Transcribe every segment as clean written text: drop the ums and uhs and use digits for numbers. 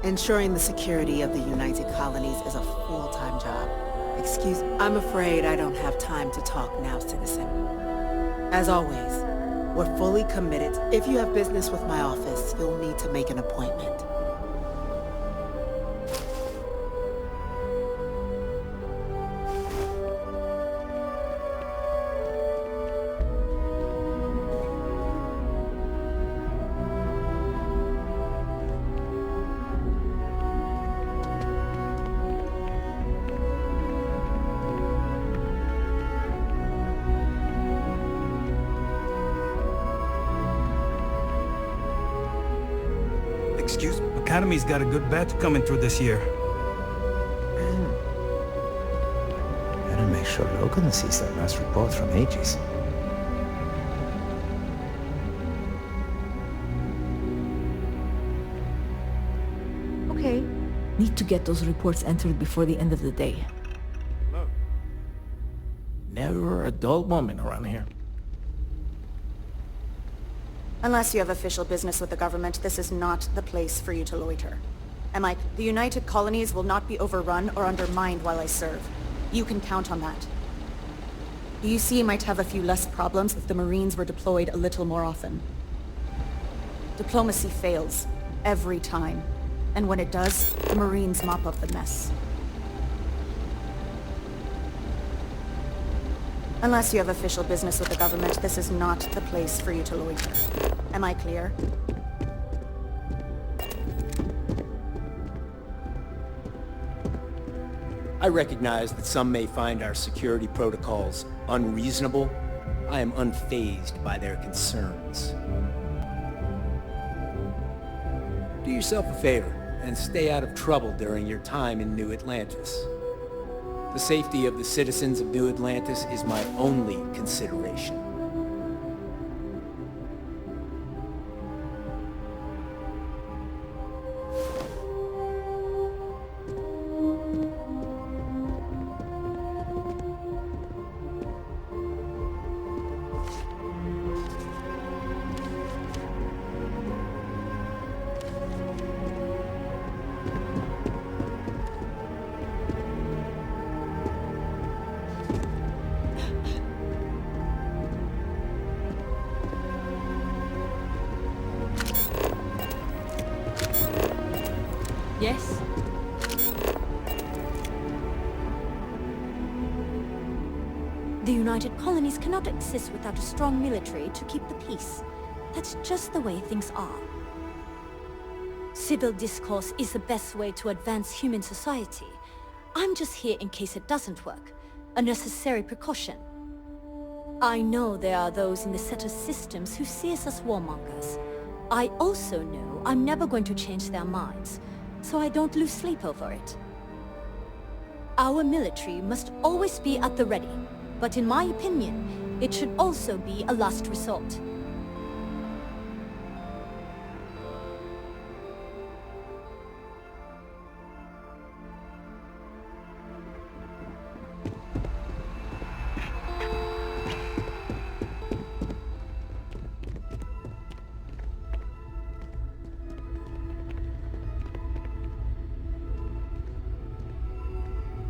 Ensuring the security of the United Colonies is a full-time job. Excuse me. I'm afraid I don't have time to talk now, citizen. As always, we're fully committed. If you have business with my office, you'll need to make an appointment. Excuse me? Academy's got a good batch coming through this year. Better make sure Logan sees that last report from Aegis. Okay. Need to get those reports entered before the end of the day. Look. Never a dull moment around here. Unless you have official business with the government, this is not the place for you to loiter. The United Colonies will not be overrun or undermined while I serve. You can count on that. The UC might have a few less problems if the Marines were deployed a little more often. Diplomacy fails. Every time. And when it does, the Marines mop up the mess. Unless you have official business with the government, this is not the place for you to loiter. Am I clear? I recognize that some may find our security protocols unreasonable. I am unfazed by their concerns. Do yourself a favor and stay out of trouble during your time in New Atlantis. The safety of the citizens of New Atlantis is my only consideration. Yes? The United Colonies cannot exist without a strong military to keep the peace. That's just the way things are. Civil discourse is the best way to advance human society. I'm just here in case it doesn't work. A necessary precaution. I know there are those in the Setter systems who see us as warmongers. I also know I'm never going to change their minds, so I don't lose sleep over it. Our military must always be at the ready, but in my opinion, it should also be a last resort.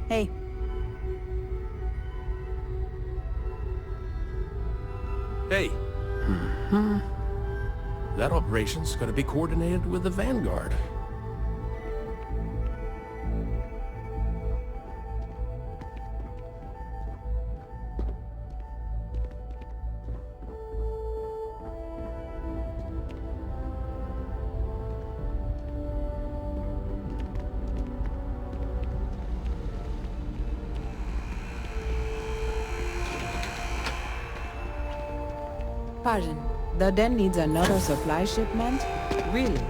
Hey. Hey. That operation's gonna be coordinated with the Vanguard. Pardon, the Den needs another supply shipment? Really?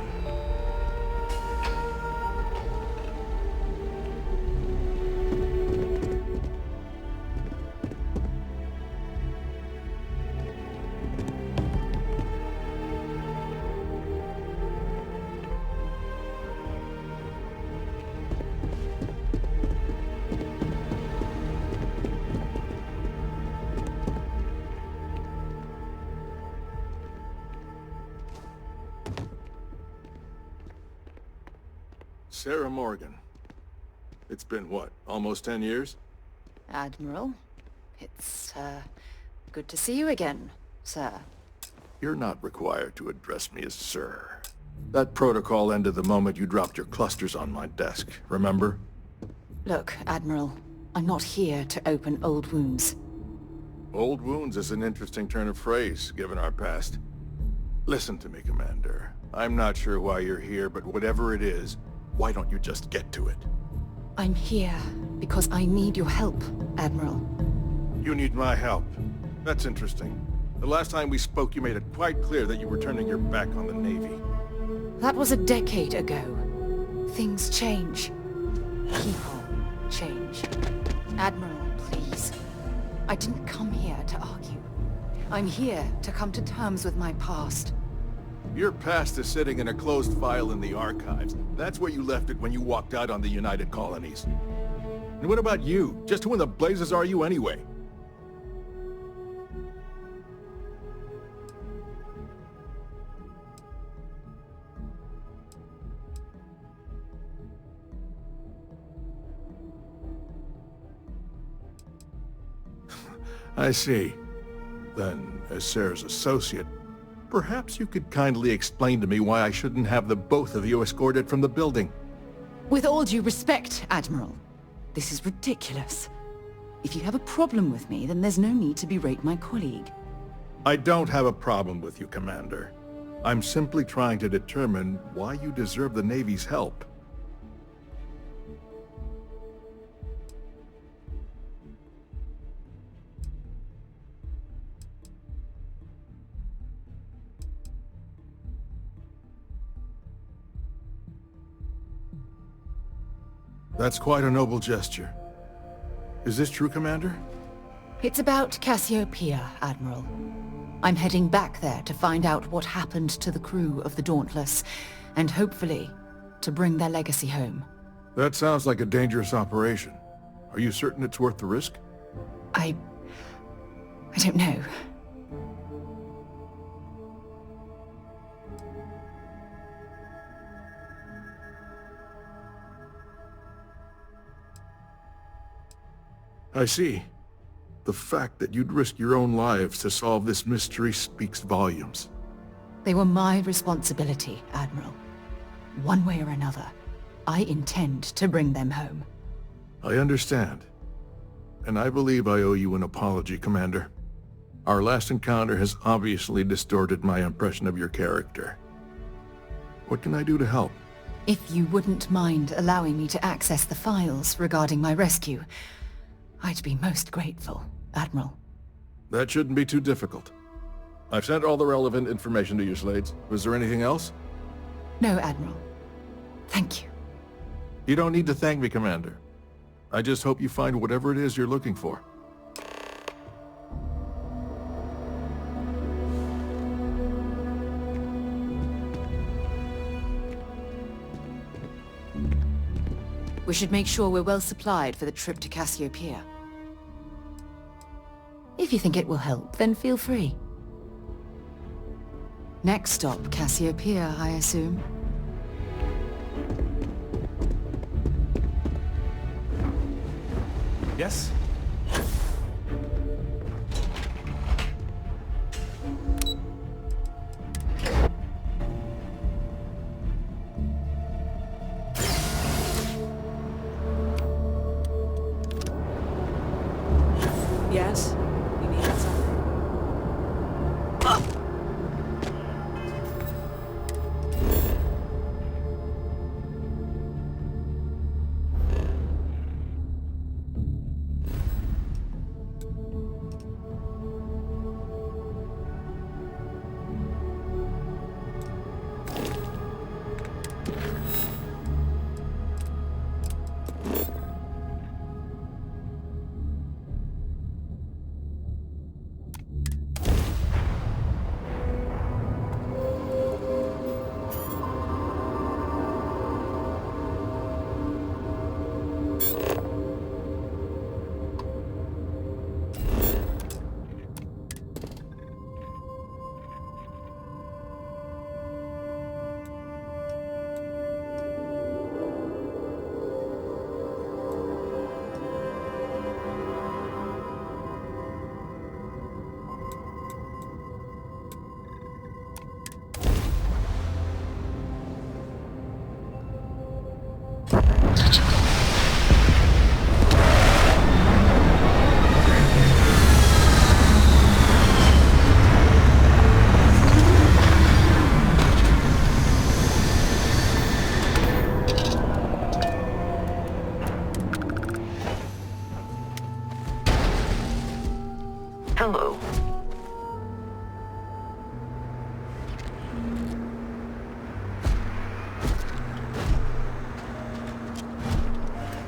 Sarah Morgan. It's been, what, almost 10 years? Admiral, it's, good to see you again, sir. You're not required to address me as sir. That protocol ended the moment you dropped your clusters on my desk, remember? Look, Admiral, I'm not here to open old wounds. Old wounds is an interesting turn of phrase, given our past. Listen to me, Commander. I'm not sure why you're here, but whatever it is, why don't you just get to it? I'm here because I need your help, Admiral. You need my help. That's interesting. The last time we spoke, you made it quite clear that you were turning your back on the Navy. That was a decade ago. Things change. People change. Admiral, please. I didn't come here to argue. I'm here to come to terms with my past. Your past is sitting in a closed file in the archives. That's where you left it when you walked out on the United Colonies. And what about you? Just who in the blazes are you anyway? I see. Then, as Sarah's associate, perhaps you could kindly explain to me why I shouldn't have the both of you escorted from the building. With all due respect, Admiral, this is ridiculous. If you have a problem with me, then there's no need to berate my colleague. I don't have a problem with you, Commander. I'm simply trying to determine why you deserve the Navy's help. That's quite a noble gesture. Is this true, Commander? It's about Cassiopeia, Admiral. I'm heading back there to find out what happened to the crew of the Dauntless, and hopefully, to bring their legacy home. That sounds like a dangerous operation. Are you certain it's worth the risk? I don't know. I see. The fact that you'd risk your own lives to solve this mystery speaks volumes. They were my responsibility, Admiral. One way or another, I intend to bring them home. I understand. And I believe I owe you an apology, Commander. Our last encounter has obviously distorted my impression of your character. What can I do to help? If you wouldn't mind allowing me to access the files regarding my rescue, I'd be most grateful, Admiral. That shouldn't be too difficult. I've sent all the relevant information to you, Slades. Was there anything else? No, Admiral. Thank you. You don't need to thank me, Commander. I just hope you find whatever it is you're looking for. We should make sure we're well supplied for the trip to Cassiopeia. If you think it will help, then feel free. Next stop, Cassiopeia, I assume. Yes? Yes? You needed something?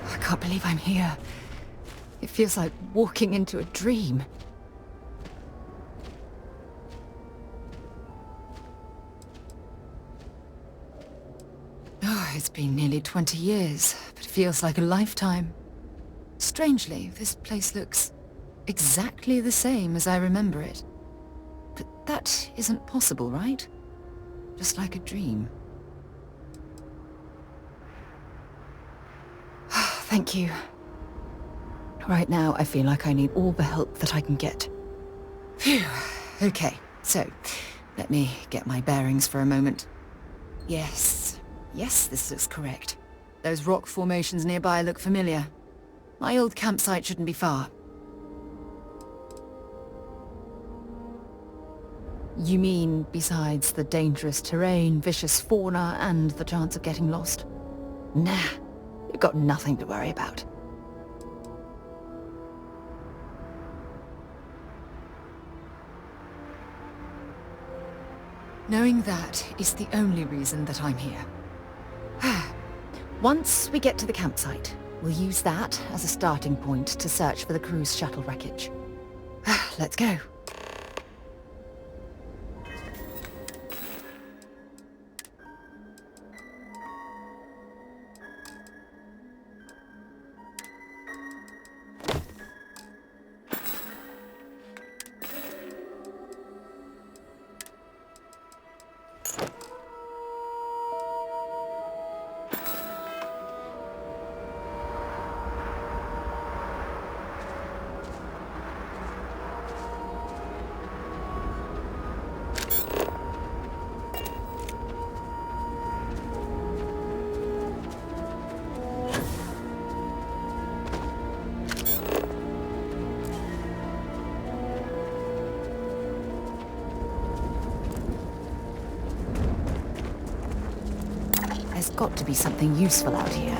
I can't believe I'm here. It feels like walking into a dream. Oh, it's been nearly 20 years, but it feels like a lifetime. Strangely, this place looks exactly the same as I remember it. But that isn't possible, right? Just like a dream. Thank you. Right now, I feel like I need all the help that I can get. Phew. Okay, so, let me get my bearings for a moment. Yes, this looks correct. Those rock formations nearby look familiar. My old campsite shouldn't be far. You mean besides the dangerous terrain, vicious fauna, and the chance of getting lost? Nah, you've got nothing to worry about. Knowing that is the only reason that I'm here. Once we get to the campsite, we'll use that as a starting point to search for the cruise shuttle wreckage. Let's go. There's got to be something useful out here.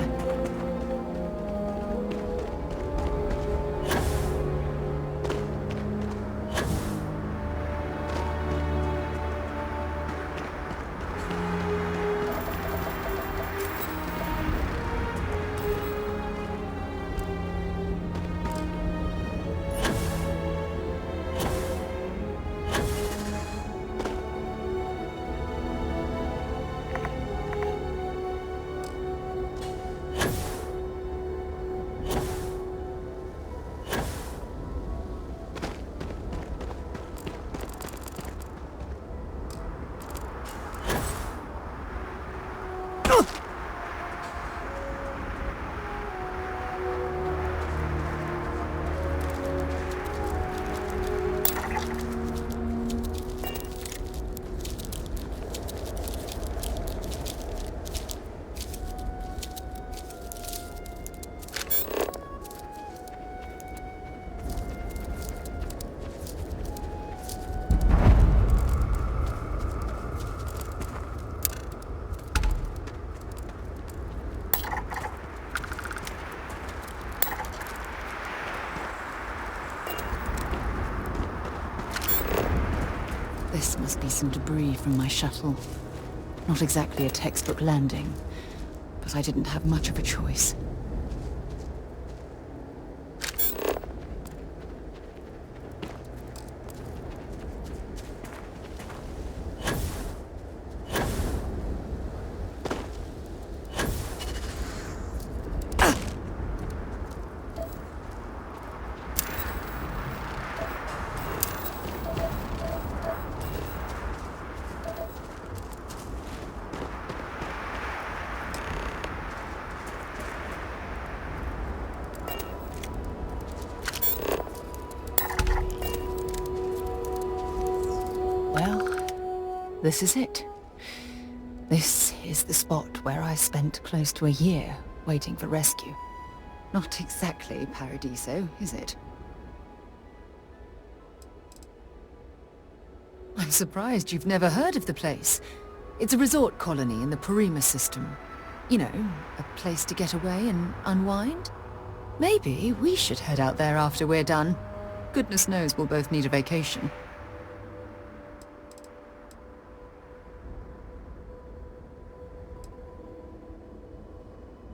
This must be some debris from my shuttle. Not exactly a textbook landing, but I didn't have much of a choice. This is it. This is the spot where I spent close to a year waiting for rescue. Not exactly Paradiso, is it? I'm surprised you've never heard of the place. It's a resort colony in the Memoriam system. You know, a place to get away and unwind. Maybe we should head out there after we're done. Goodness knows we'll both need a vacation.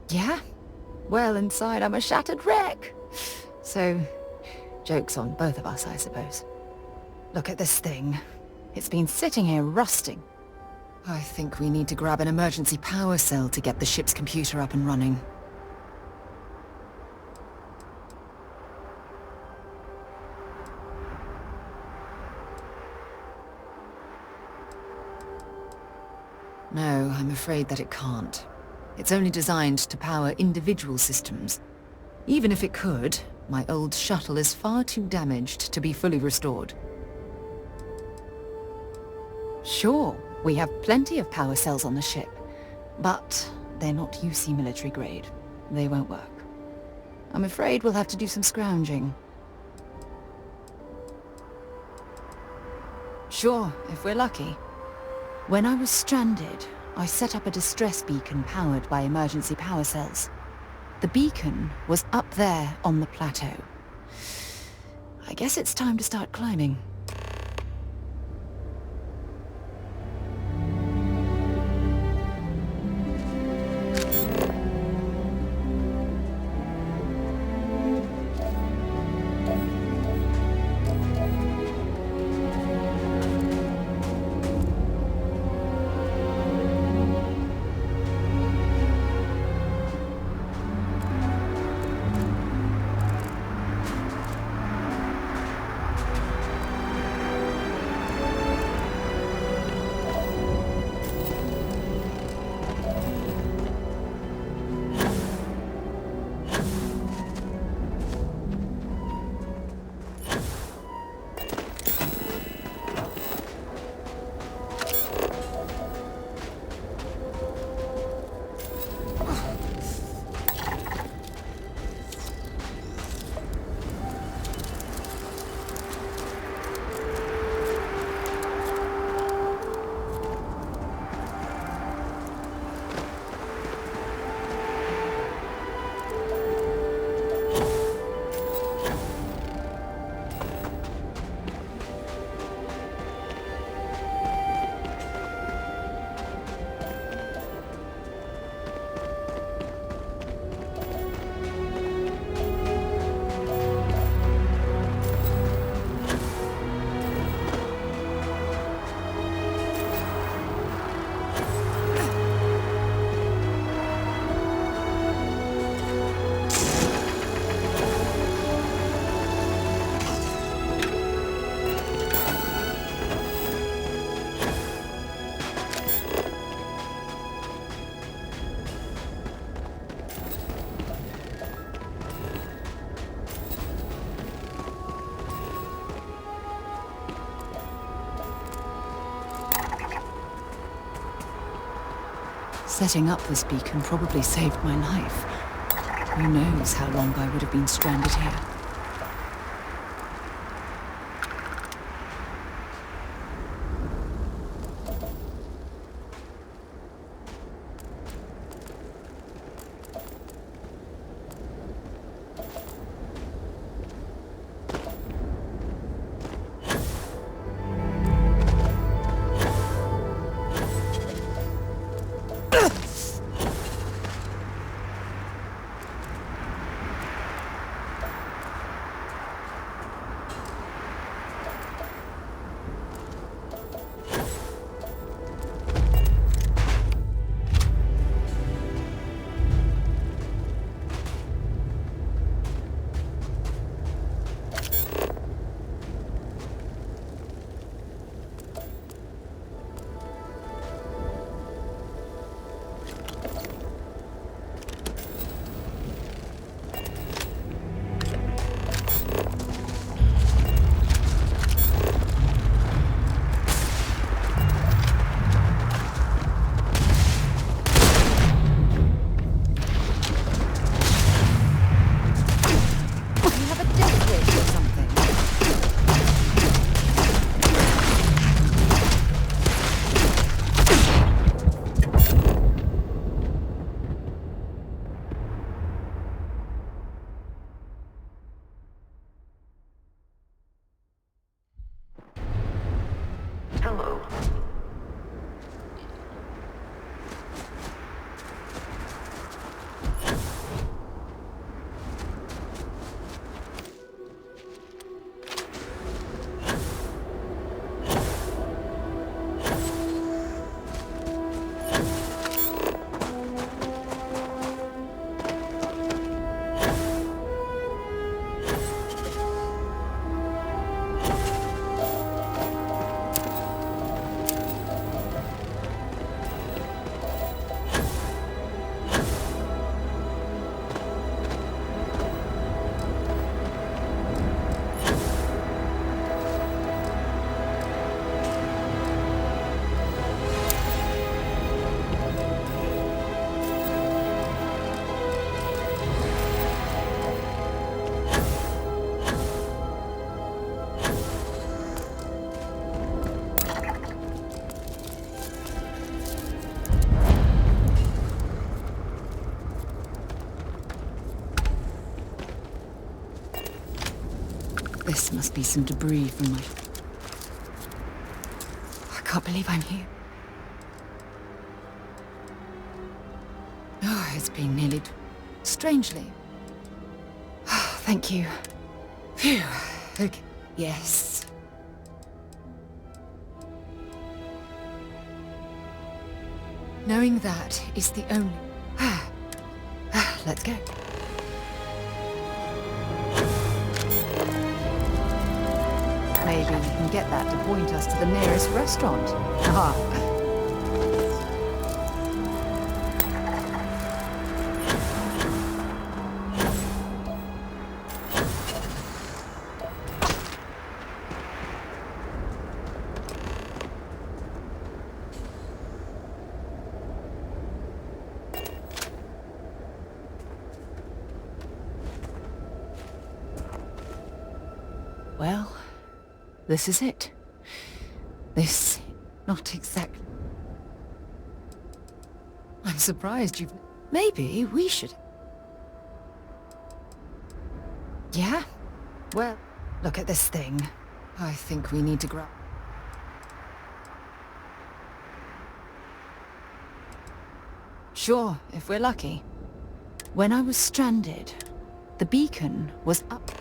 Yeah? Well, inside I'm a shattered wreck. So, joke's on both of us, I suppose. Look at this thing. It's been sitting here rusting. I think we need to grab an emergency power cell to get the ship's computer up and running. No, I'm afraid that it can't. It's only designed to power individual systems. Even if it could, my old shuttle is far too damaged to be fully restored. Sure, we have plenty of power cells on the ship, but they're not UC military grade. They won't work. I'm afraid we'll have to do some scrounging. Sure, if we're lucky. When I was stranded, I set up a distress beacon powered by emergency power cells. The beacon was up there on the plateau. I guess it's time to start climbing. Setting up this beacon probably saved my life. Who knows how long I would have been stranded here. This must be some debris from my... I can't believe I'm here. Oh, it's been nearly... Strangely. Oh, thank you. Phew. Okay. Yes. Knowing that is the only... Let's go. Maybe we can get that to point us to the nearest restaurant. Ah. Well, this is it. This... not exactly... I'm surprised you've... Maybe we should... Yeah? Well, look at this thing. I think we need to grab... Sure, if we're lucky. When I was stranded, the beacon was up...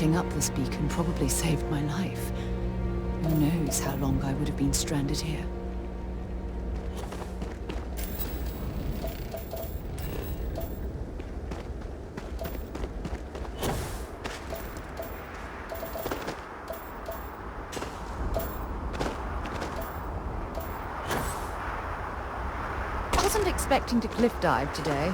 Setting up this beacon probably saved my life. Who knows how long I would have been stranded here. I wasn't expecting to cliff dive today.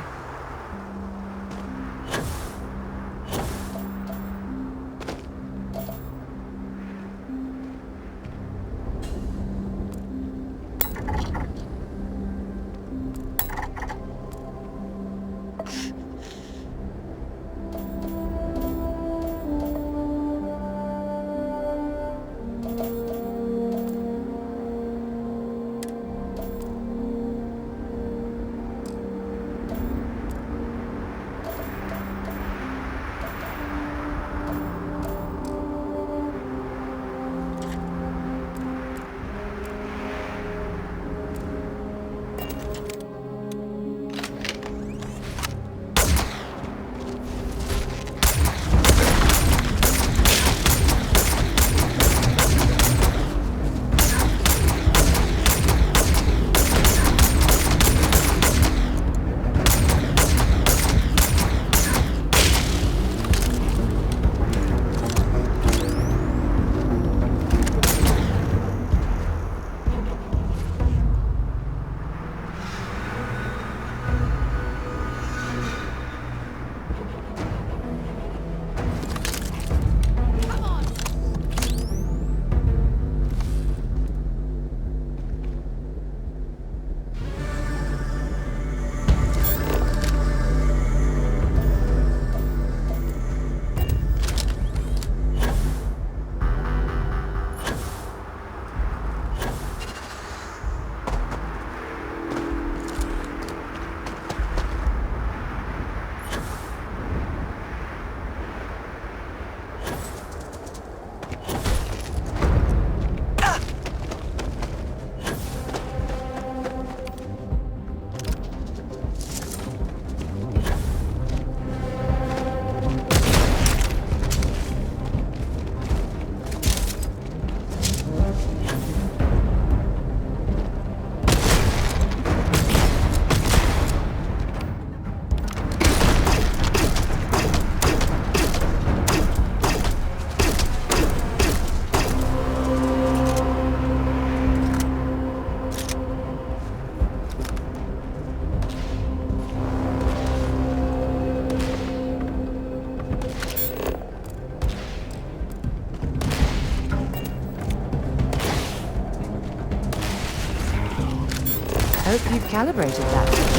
Hope you've calibrated that.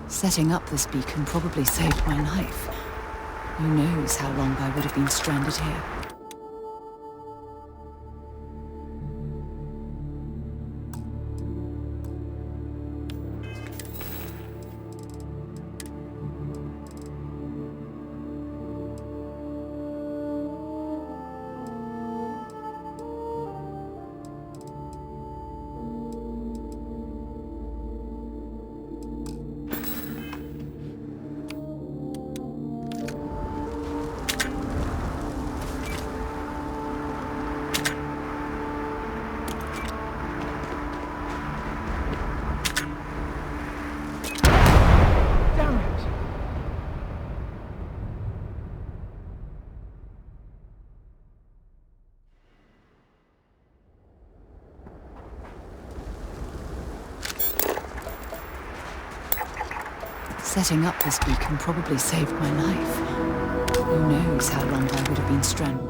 Setting up this beacon probably saved my life. Who knows how long I would have been stranded here. Setting up this beacon probably saved my life. Who knows how long I would have been stranded.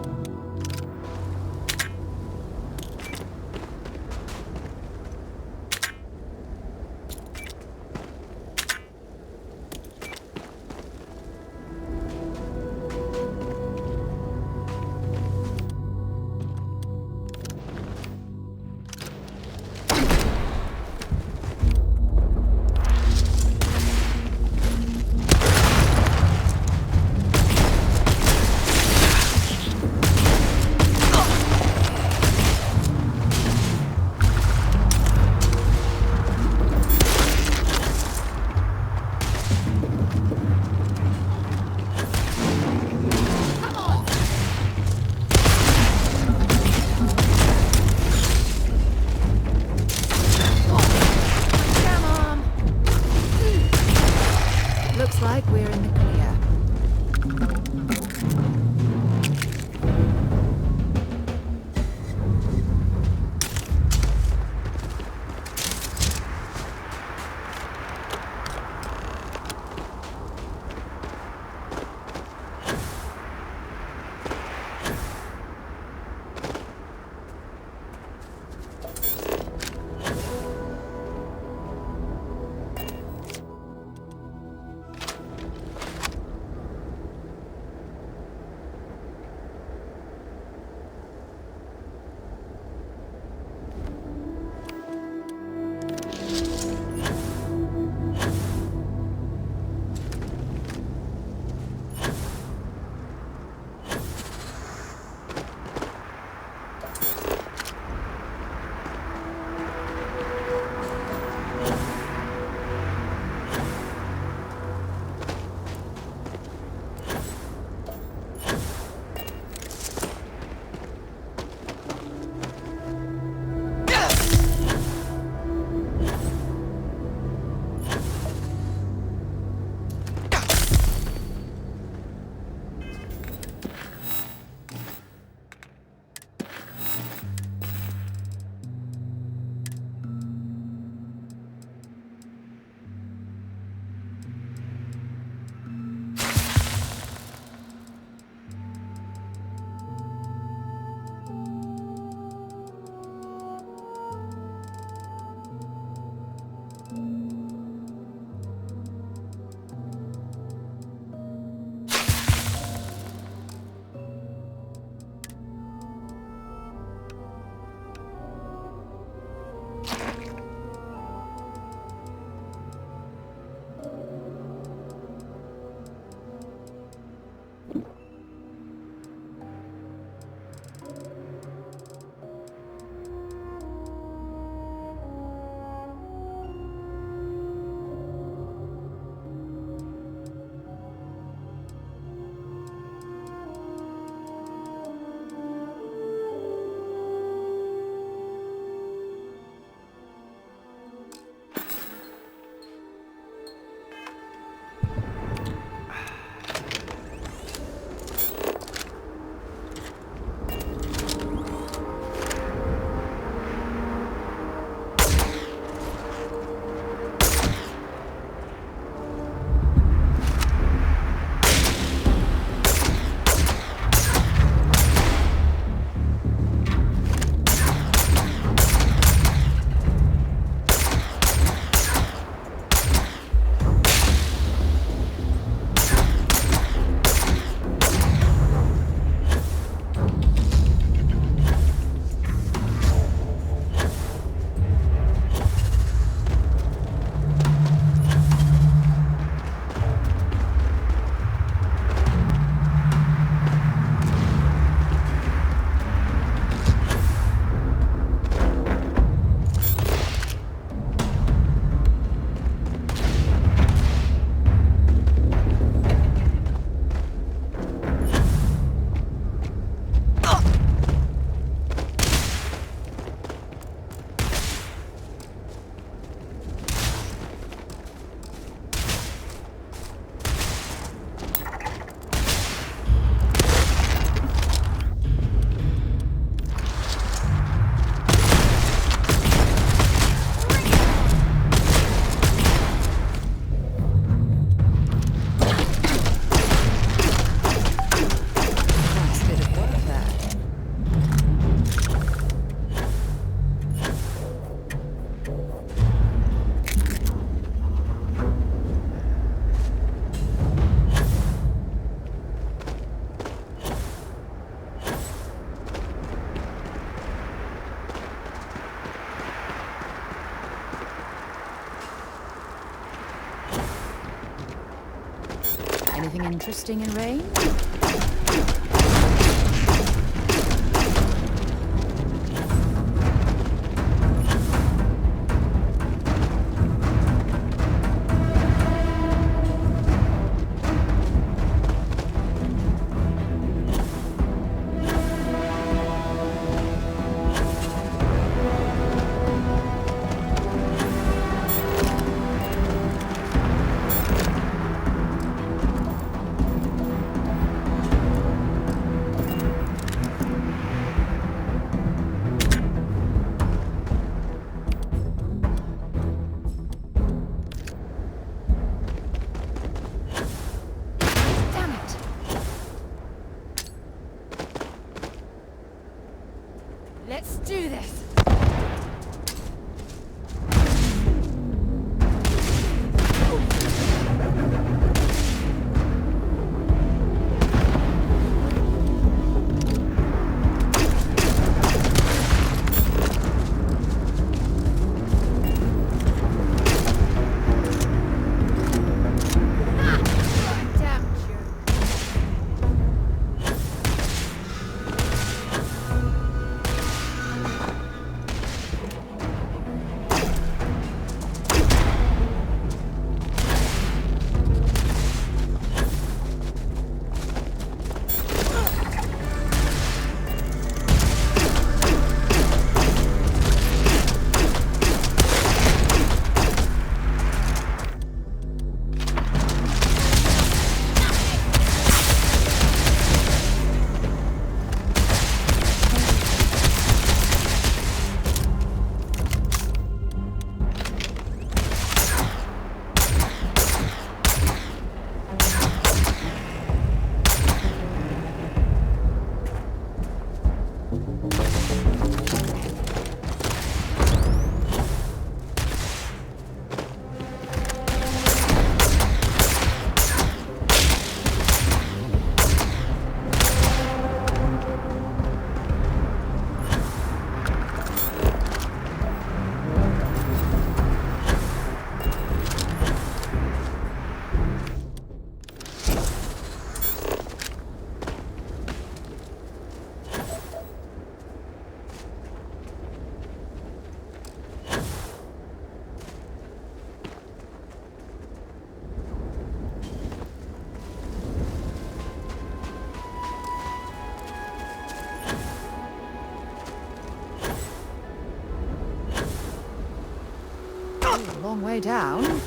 Looks like we're in the clear. anything interesting in range? Let's do this! Long way down.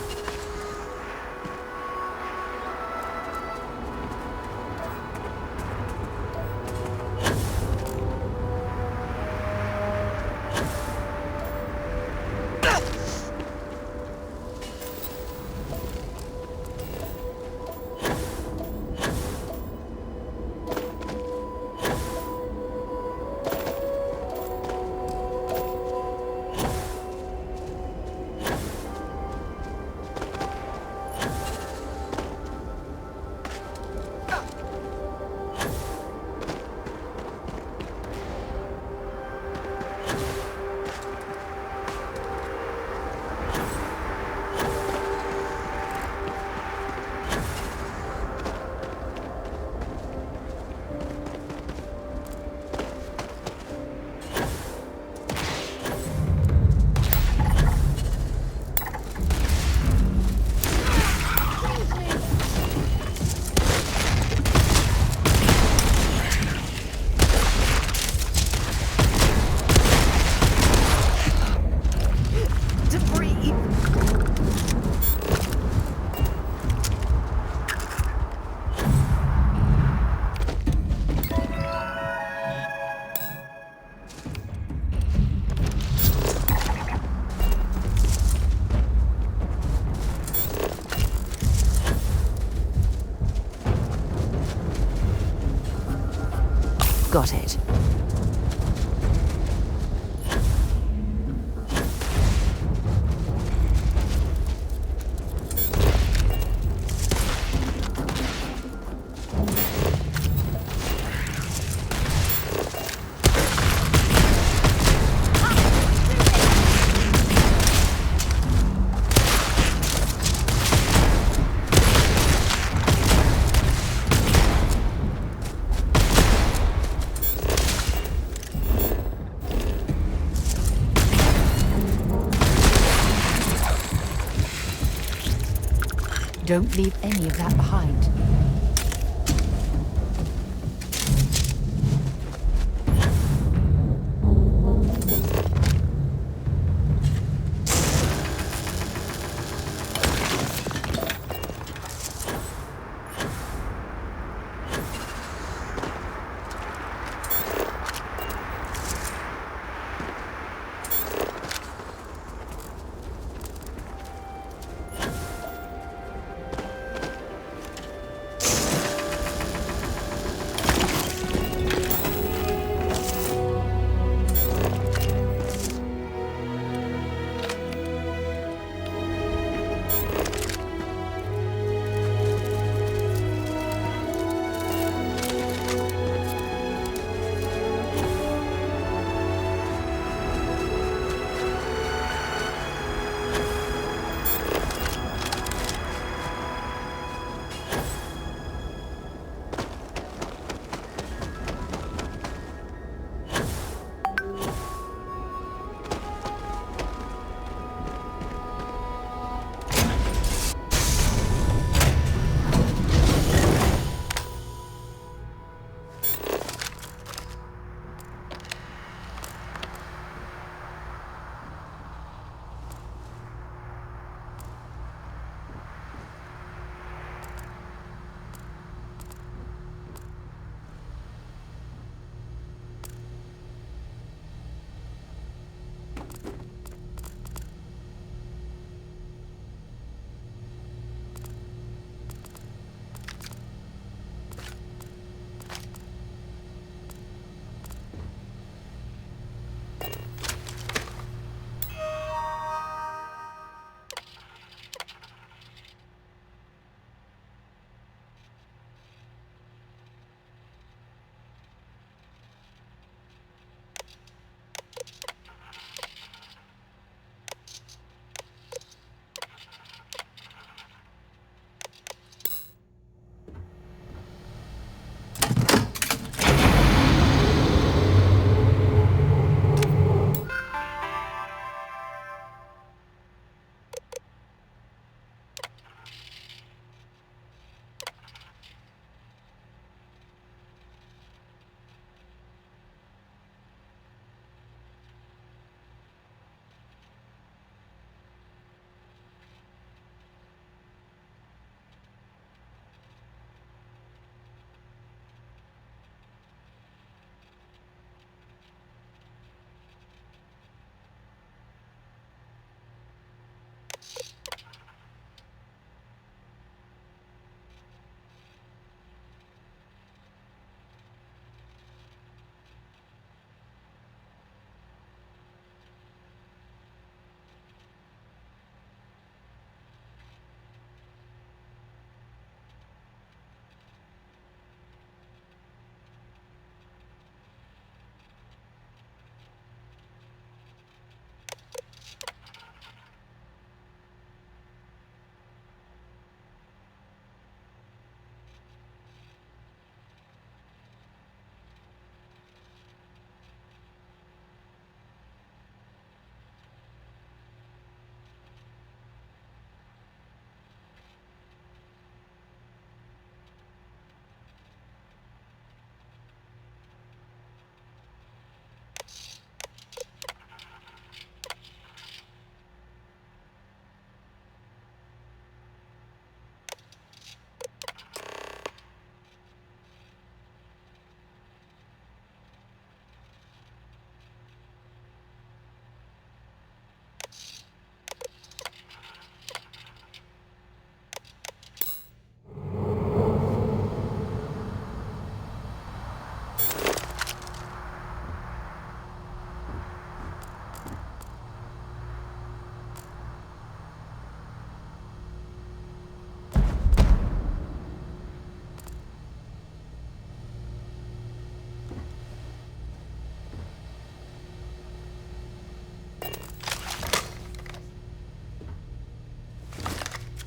Got it. Don't leave any of that behind.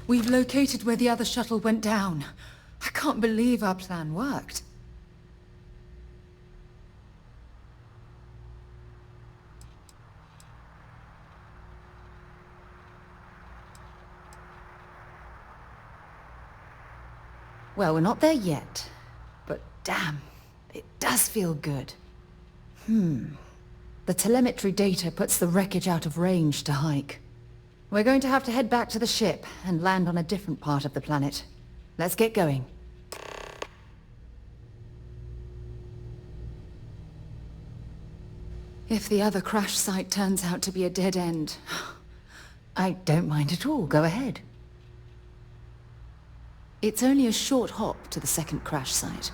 We've located where the other shuttle went down. I can't believe our plan worked. Well, we're not there yet. But damn, it does feel good. The telemetry data puts the wreckage out of range to hike. We're going to have to head back to the ship and land on a different part of the planet. Let's get going. If the other crash site turns out to be a dead end, I don't mind at all. Go ahead. It's only a short hop to the second crash site.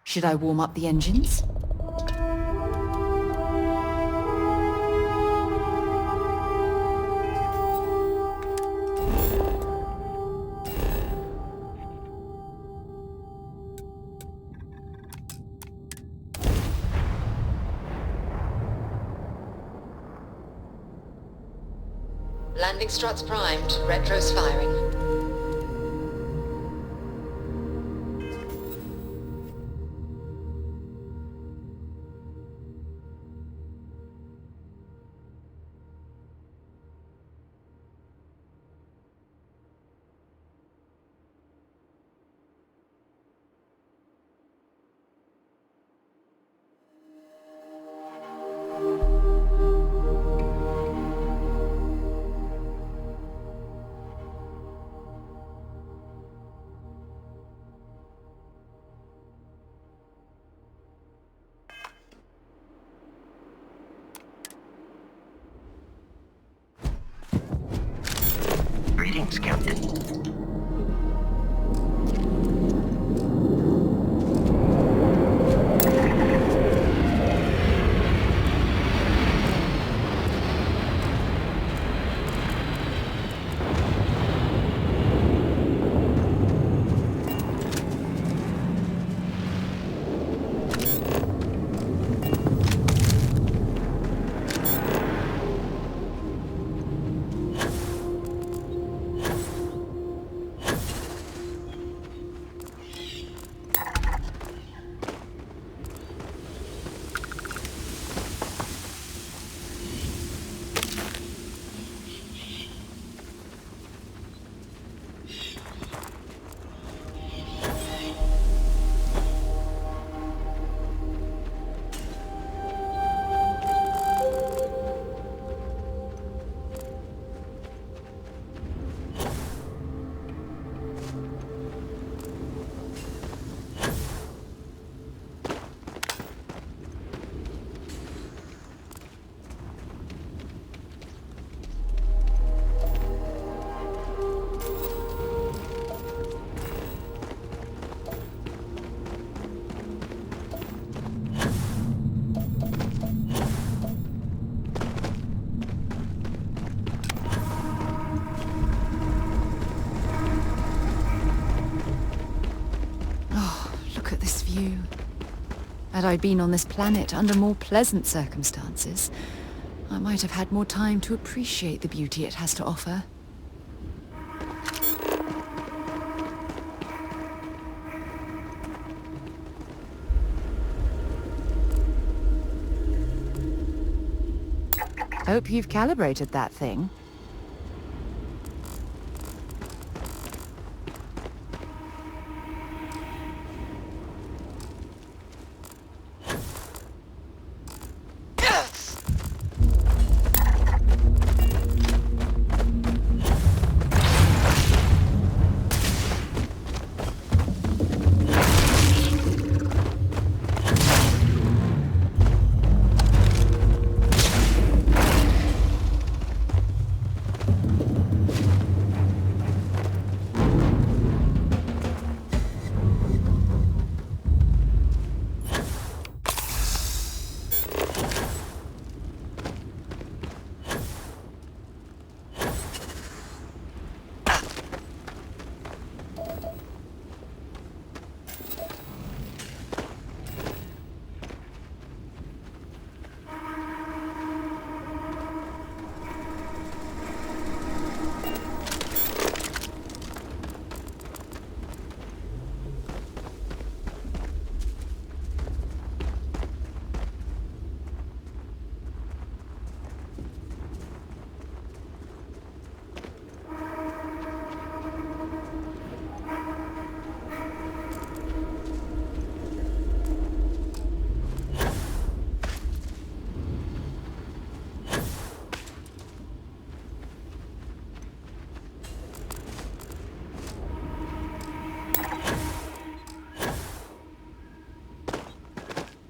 Should I warm up the engines? Landing struts primed. Retros firing. Greetings, Captain. Had I been on this planet under more pleasant circumstances, I might have had more time to appreciate the beauty it has to offer. Hope you've calibrated that thing.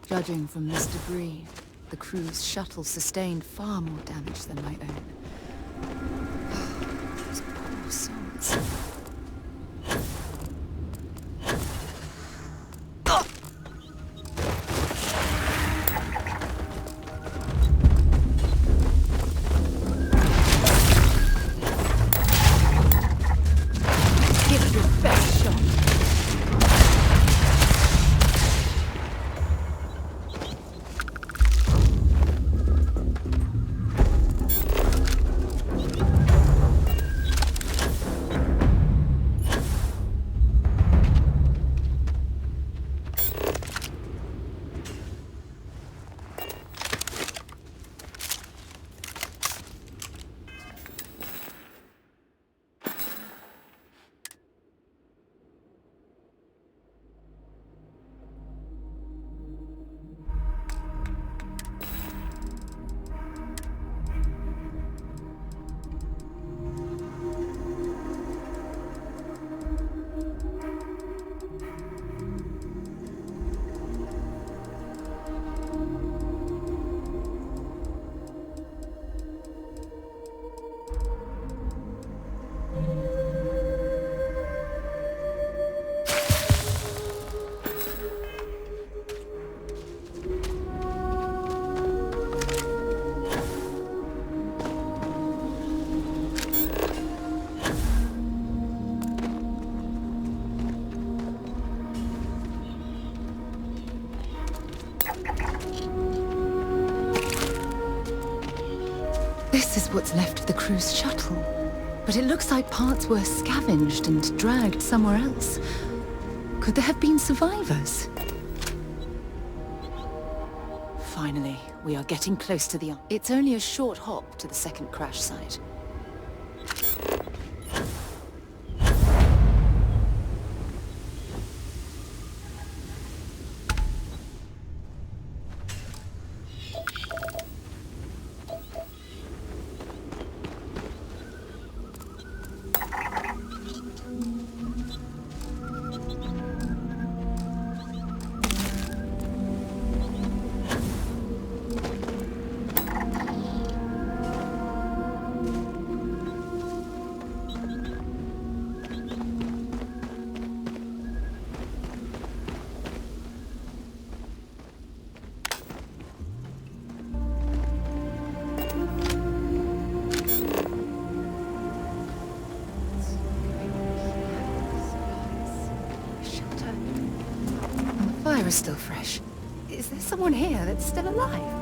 Judging from this debris, the crew's shuttle sustained far more damage than my own. Those poor souls. This is what's left of the crew's shuttle. But it looks like parts were scavenged and dragged somewhere else. Could there have been survivors? Finally, we are getting close to the... It's only a short hop to the second crash site. The fire is still fresh. Is there someone here that's still alive?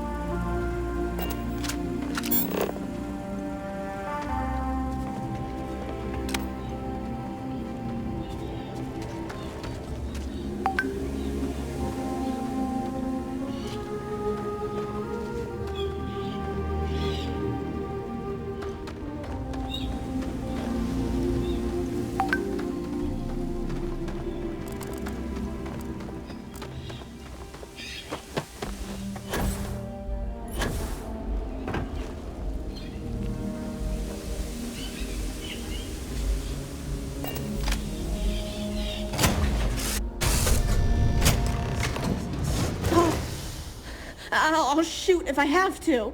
I'll shoot if I have to.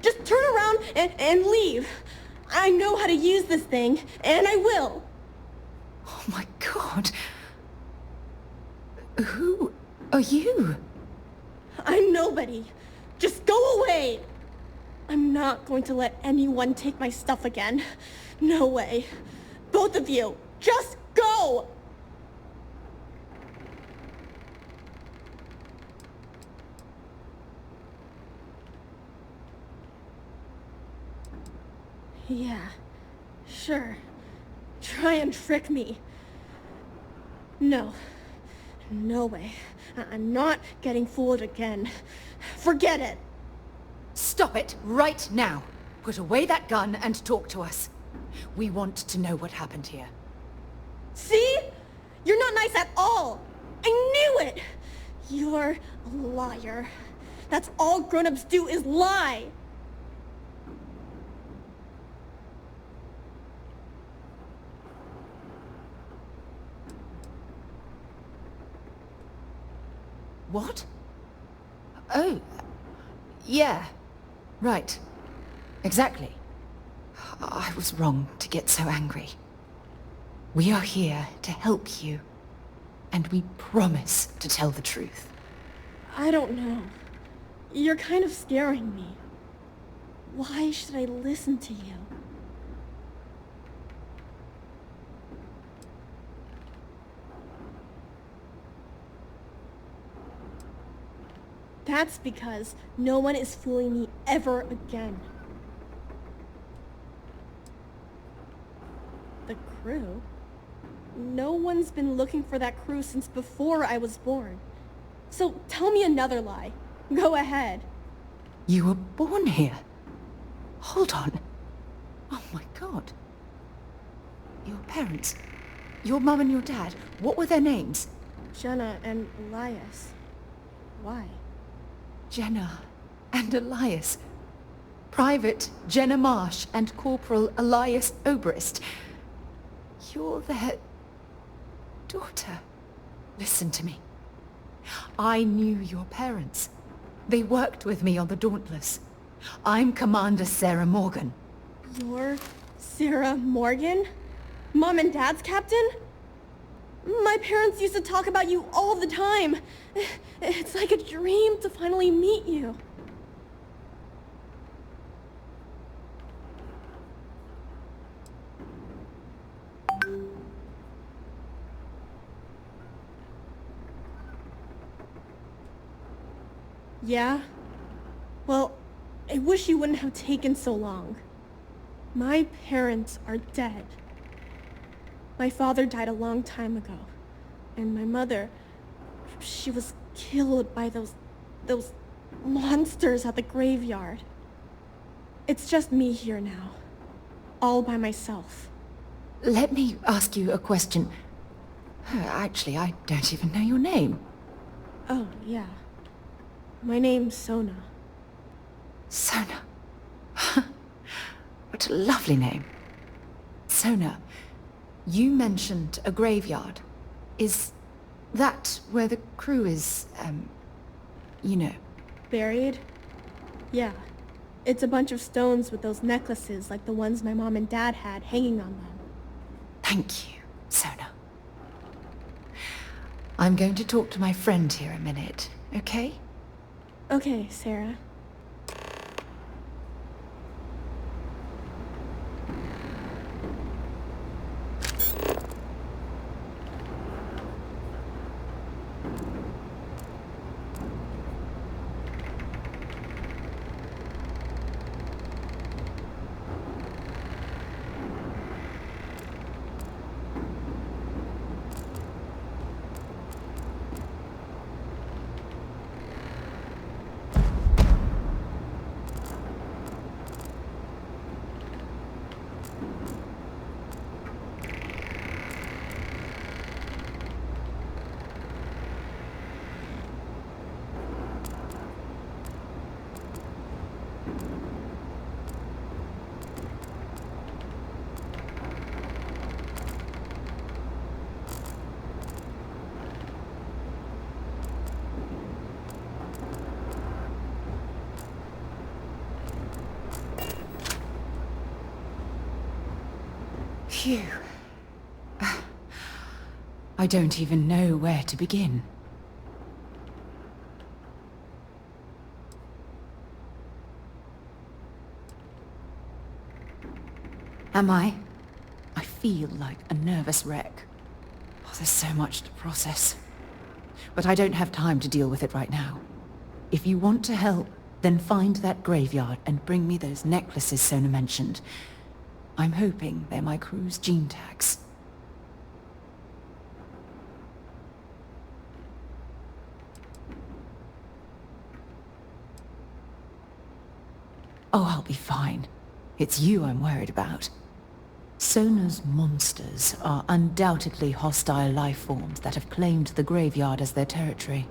Just turn around and leave. I know how to use this thing, and I will. Oh my god. Who are you? I'm nobody. Just go away. I'm not going to let anyone take my stuff again. No way. Both of you, just go! Yeah, sure. Try and trick me. No. No way. I'm not getting fooled again. Forget it. Stop it right now. Put away that gun and talk to us. We want to know what happened here. See? You're not nice at all. I knew it. You're a liar. That's all grown-ups do is lie. What? Oh, yeah. Right. Exactly. I was wrong to get so angry. We are here to help you, and we promise to tell the truth. I don't know. You're kind of scaring me. Why should I listen to you? That's because no one is fooling me ever again. The crew? No one's been looking for that crew since before I was born. So tell me another lie. Go ahead. You were born here? Hold on. Oh my god. Your parents, your mum and your dad, what were their names? Jenna and Elias. Why? Jenna and Elias. Private Jenna Marsh and Corporal Elias Obrist. You're their daughter. Listen to me. I knew your parents. They worked with me on the Dauntless. I'm Commander Sarah Morgan. You're Sarah Morgan? Mom and Dad's captain? My parents used to talk about you all the time. It's like a dream to finally meet you. Yeah? Well, I wish you wouldn't have taken so long. My parents are dead. My father died a long time ago, and my mother, she was killed by those monsters at the graveyard. It's just me here now, all by myself. Let me ask you a question. Actually, I don't even know your name. Oh, yeah. My name's Sona. Sona. What a lovely name. Sona, you mentioned a graveyard. Is that where the crew is, you know? Buried? Yeah. It's a bunch of stones with those necklaces like the ones my mom and dad had hanging on them. Thank you, Sona. I'm going to talk to my friend here a minute, okay? Okay, Sarah. Phew. I don't even know where to begin. Am I? I feel like a nervous wreck. Oh, there's so much to process. But I don't have time to deal with it right now. If you want to help, then find that graveyard and bring me those necklaces Sona mentioned. I'm hoping they're my crew's gene tags. Oh, I'll be fine. It's you I'm worried about. Sona's monsters are undoubtedly hostile life forms that have claimed the graveyard as their territory.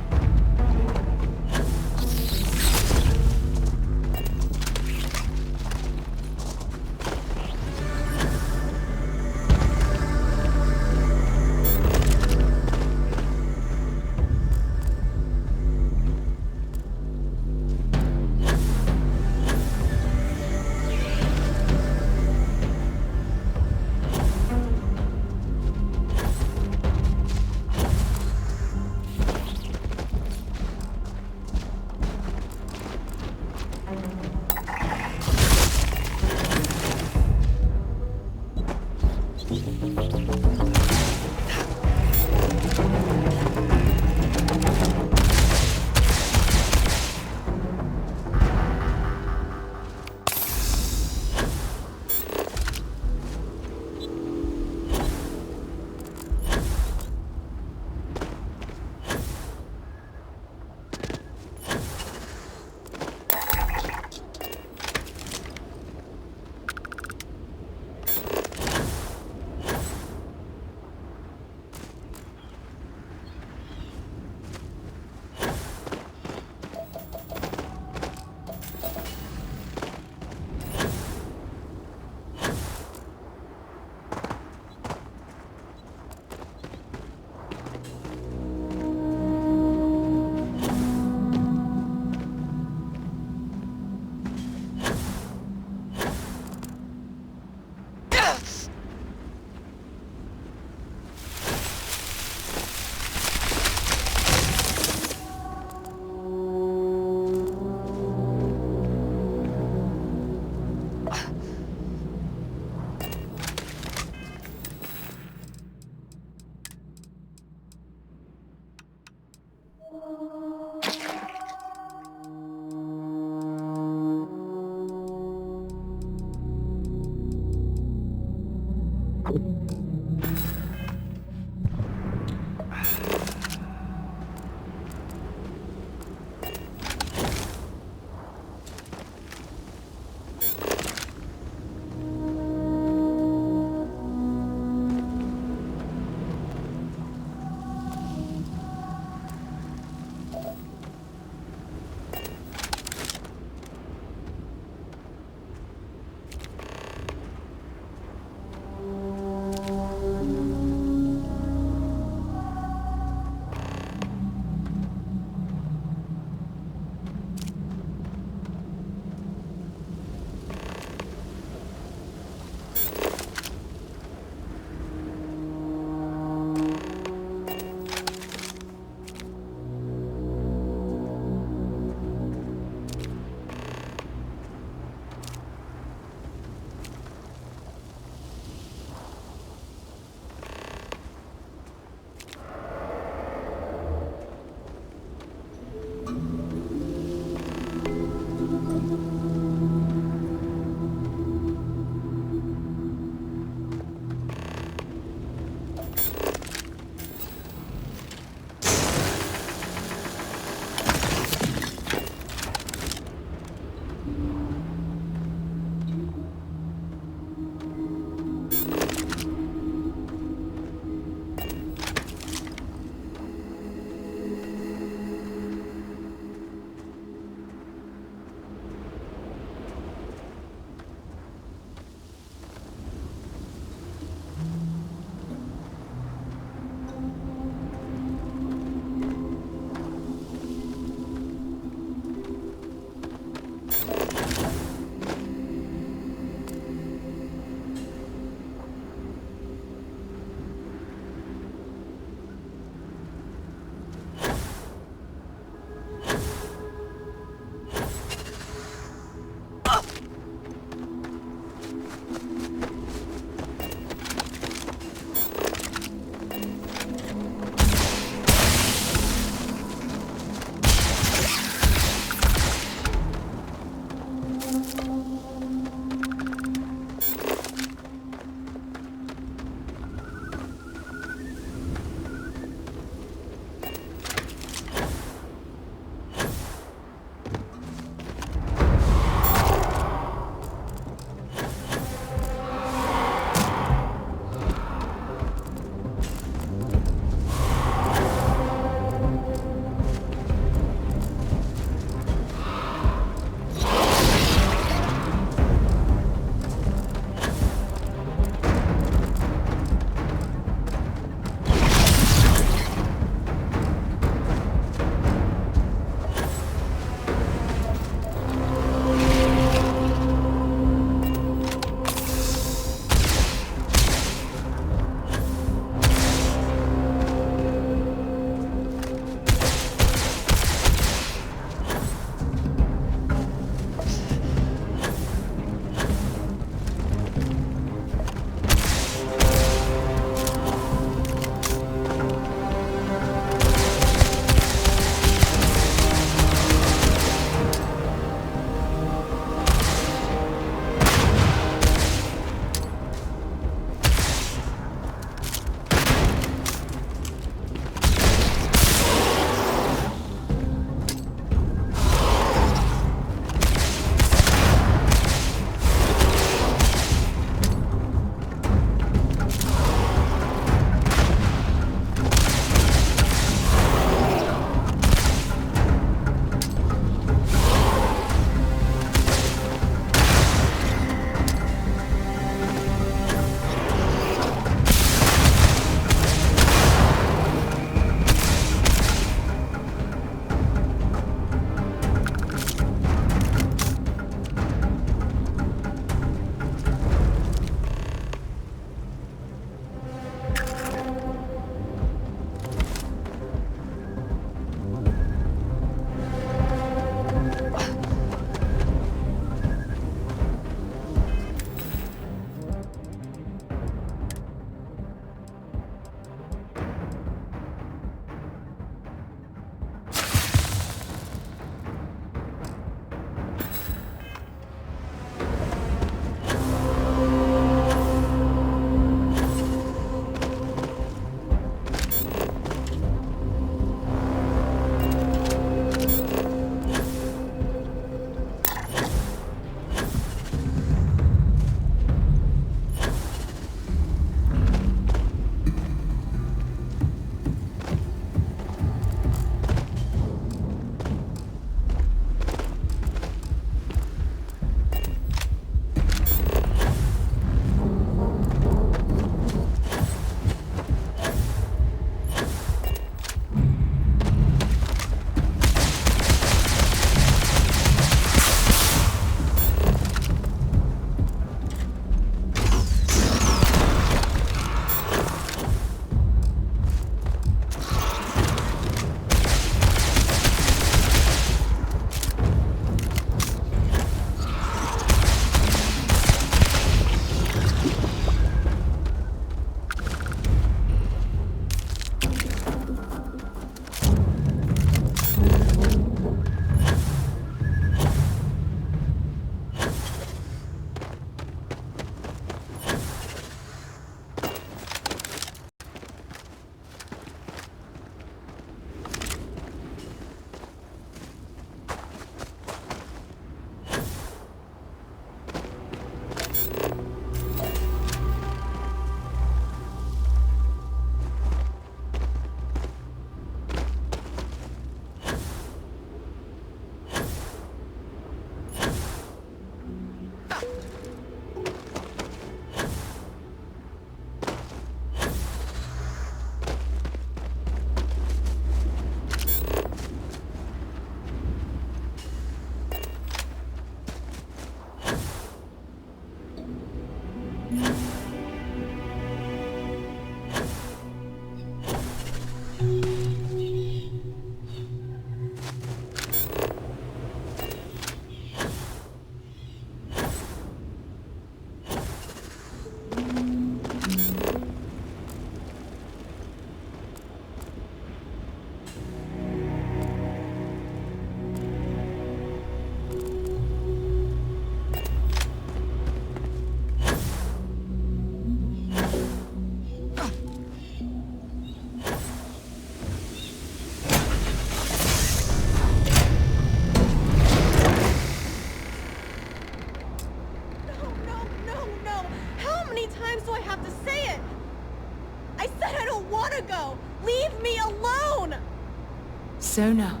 Sona,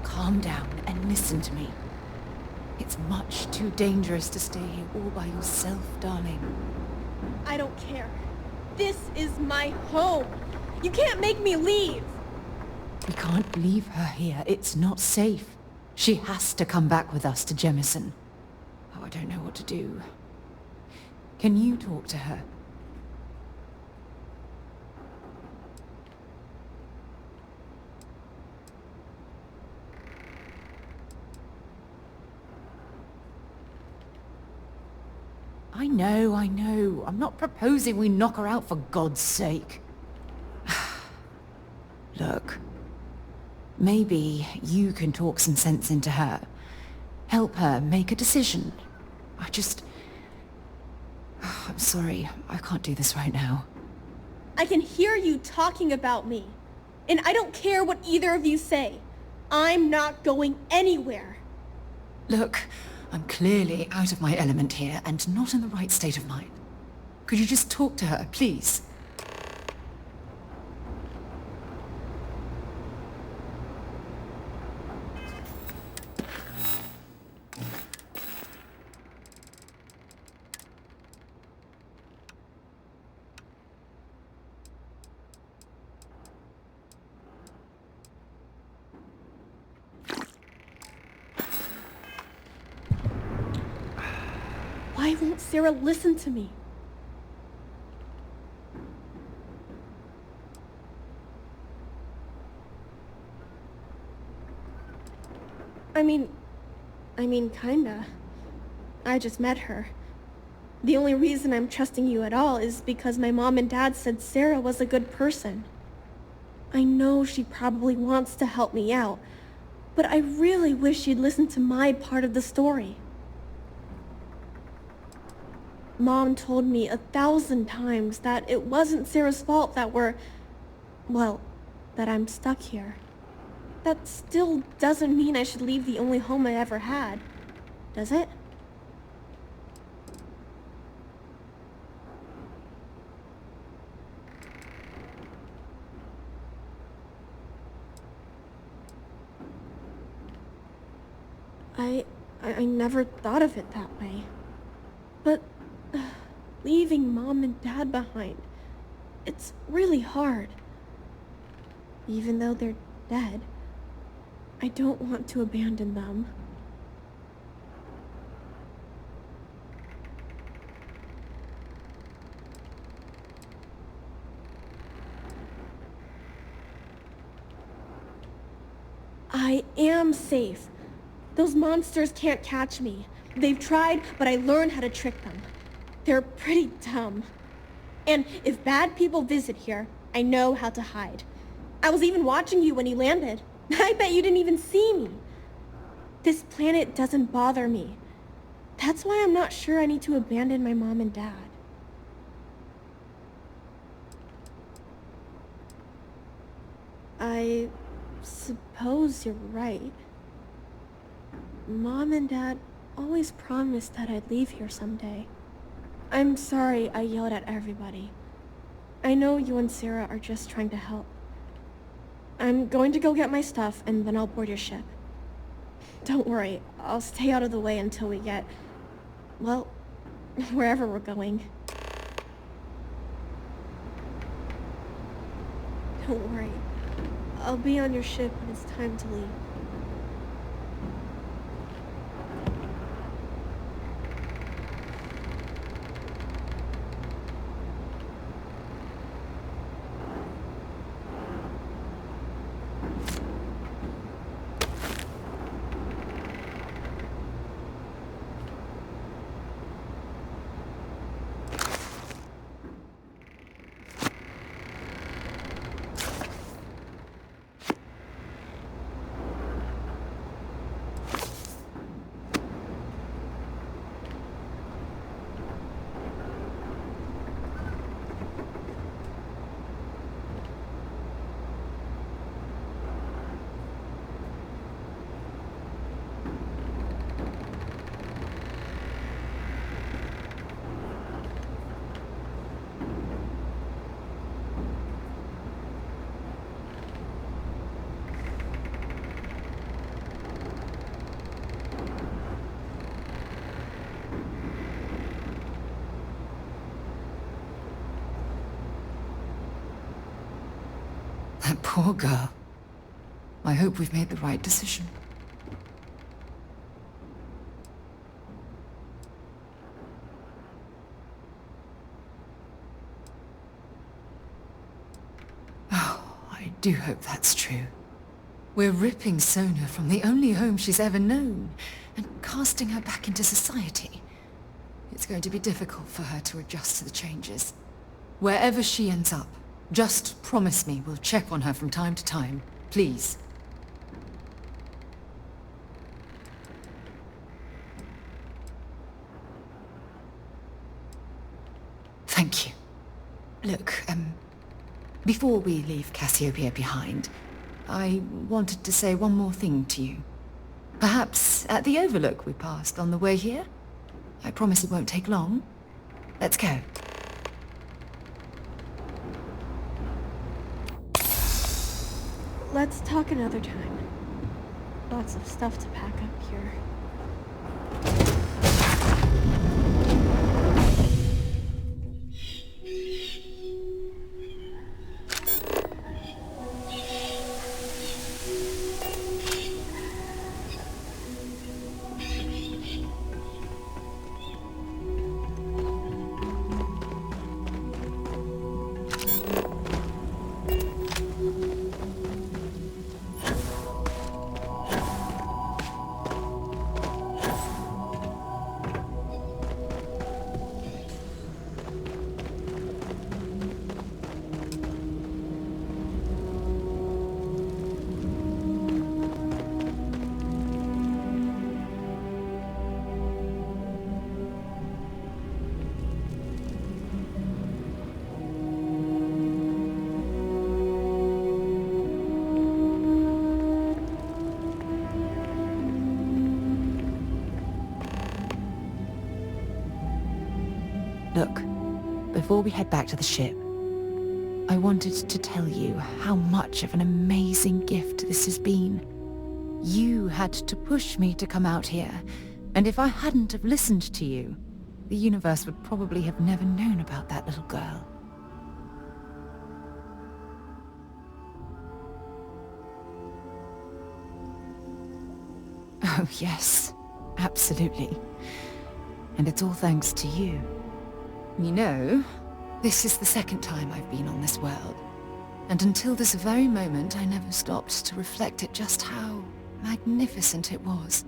calm down and listen to me. It's much too dangerous to stay here all by yourself, darling. I don't care. This is my home. You can't make me leave. We can't leave her here. It's not safe. She has to come back with us to Jemison. Oh, I don't know what to do. Can you talk to her? I know. I'm not proposing we knock her out for God's sake. Look, maybe you can talk some sense into her. Help her make a decision. I'm sorry, I can't do this right now. I can hear you talking about me. And I don't care what either of you say. I'm not going anywhere. Look, I'm clearly out of my element here and not in the right state of mind. Could you just talk to her, please? Why won't Sarah listen to me? I mean, kinda. I just met her. The only reason I'm trusting you at all is because my mom and dad said Sarah was a good person. I know she probably wants to help me out, but I really wish she'd listen to my part of the story. Mom told me 1,000 times that it wasn't Sarah's fault that that I'm stuck here. That still doesn't mean I should leave the only home I ever had, does it? I never thought of it that way. But leaving Mom and Dad behind, it's really hard. Even though they're dead, I don't want to abandon them. I am safe. Those monsters can't catch me. They've tried, but I learned how to trick them. They're pretty dumb. And if bad people visit here, I know how to hide. I was even watching you when you landed. I bet you didn't even see me. This planet doesn't bother me. That's why I'm not sure I need to abandon my mom and dad. I suppose you're right. Mom and Dad always promised that I'd leave here someday. I'm sorry I yelled at everybody. I know you and Sarah are just trying to help. I'm going to go get my stuff and then I'll board your ship. Don't worry, I'll stay out of the way until we get, well, wherever we're going. Don't worry. I'll be on your ship when it's time to leave. That poor girl. I hope we've made the right decision. Oh, I do hope that's true. We're ripping Sona from the only home she's ever known and casting her back into society. It's going to be difficult for her to adjust to the changes. Wherever she ends up, just promise me we'll check on her from time to time, please. Thank you. Look, before we leave Cassiopeia behind, I wanted to say one more thing to you. Perhaps at the overlook we passed on the way here? I promise it won't take long. Let's go. Let's talk another time. Lots of stuff to pack up here. Look, before we head back to the ship, I wanted to tell you how much of an amazing gift this has been. You had to push me to come out here, and if I hadn't have listened to you, the universe would probably have never known about that little girl. Oh yes, absolutely. And it's all thanks to you. You know, this is the second time I've been on this world. And until this very moment, I never stopped to reflect at just how magnificent it was.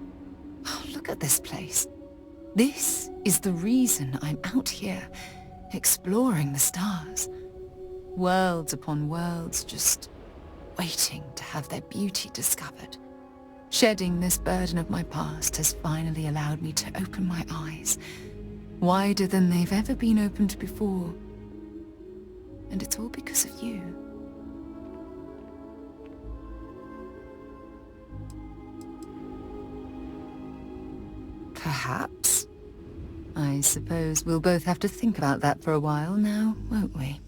Oh, look at this place. This is the reason I'm out here, exploring the stars. Worlds upon worlds, just waiting to have their beauty discovered. Shedding this burden of my past has finally allowed me to open my eyes, wider than they've ever been opened before. And it's all because of you. Perhaps. I suppose we'll both have to think about that for a while now, won't we?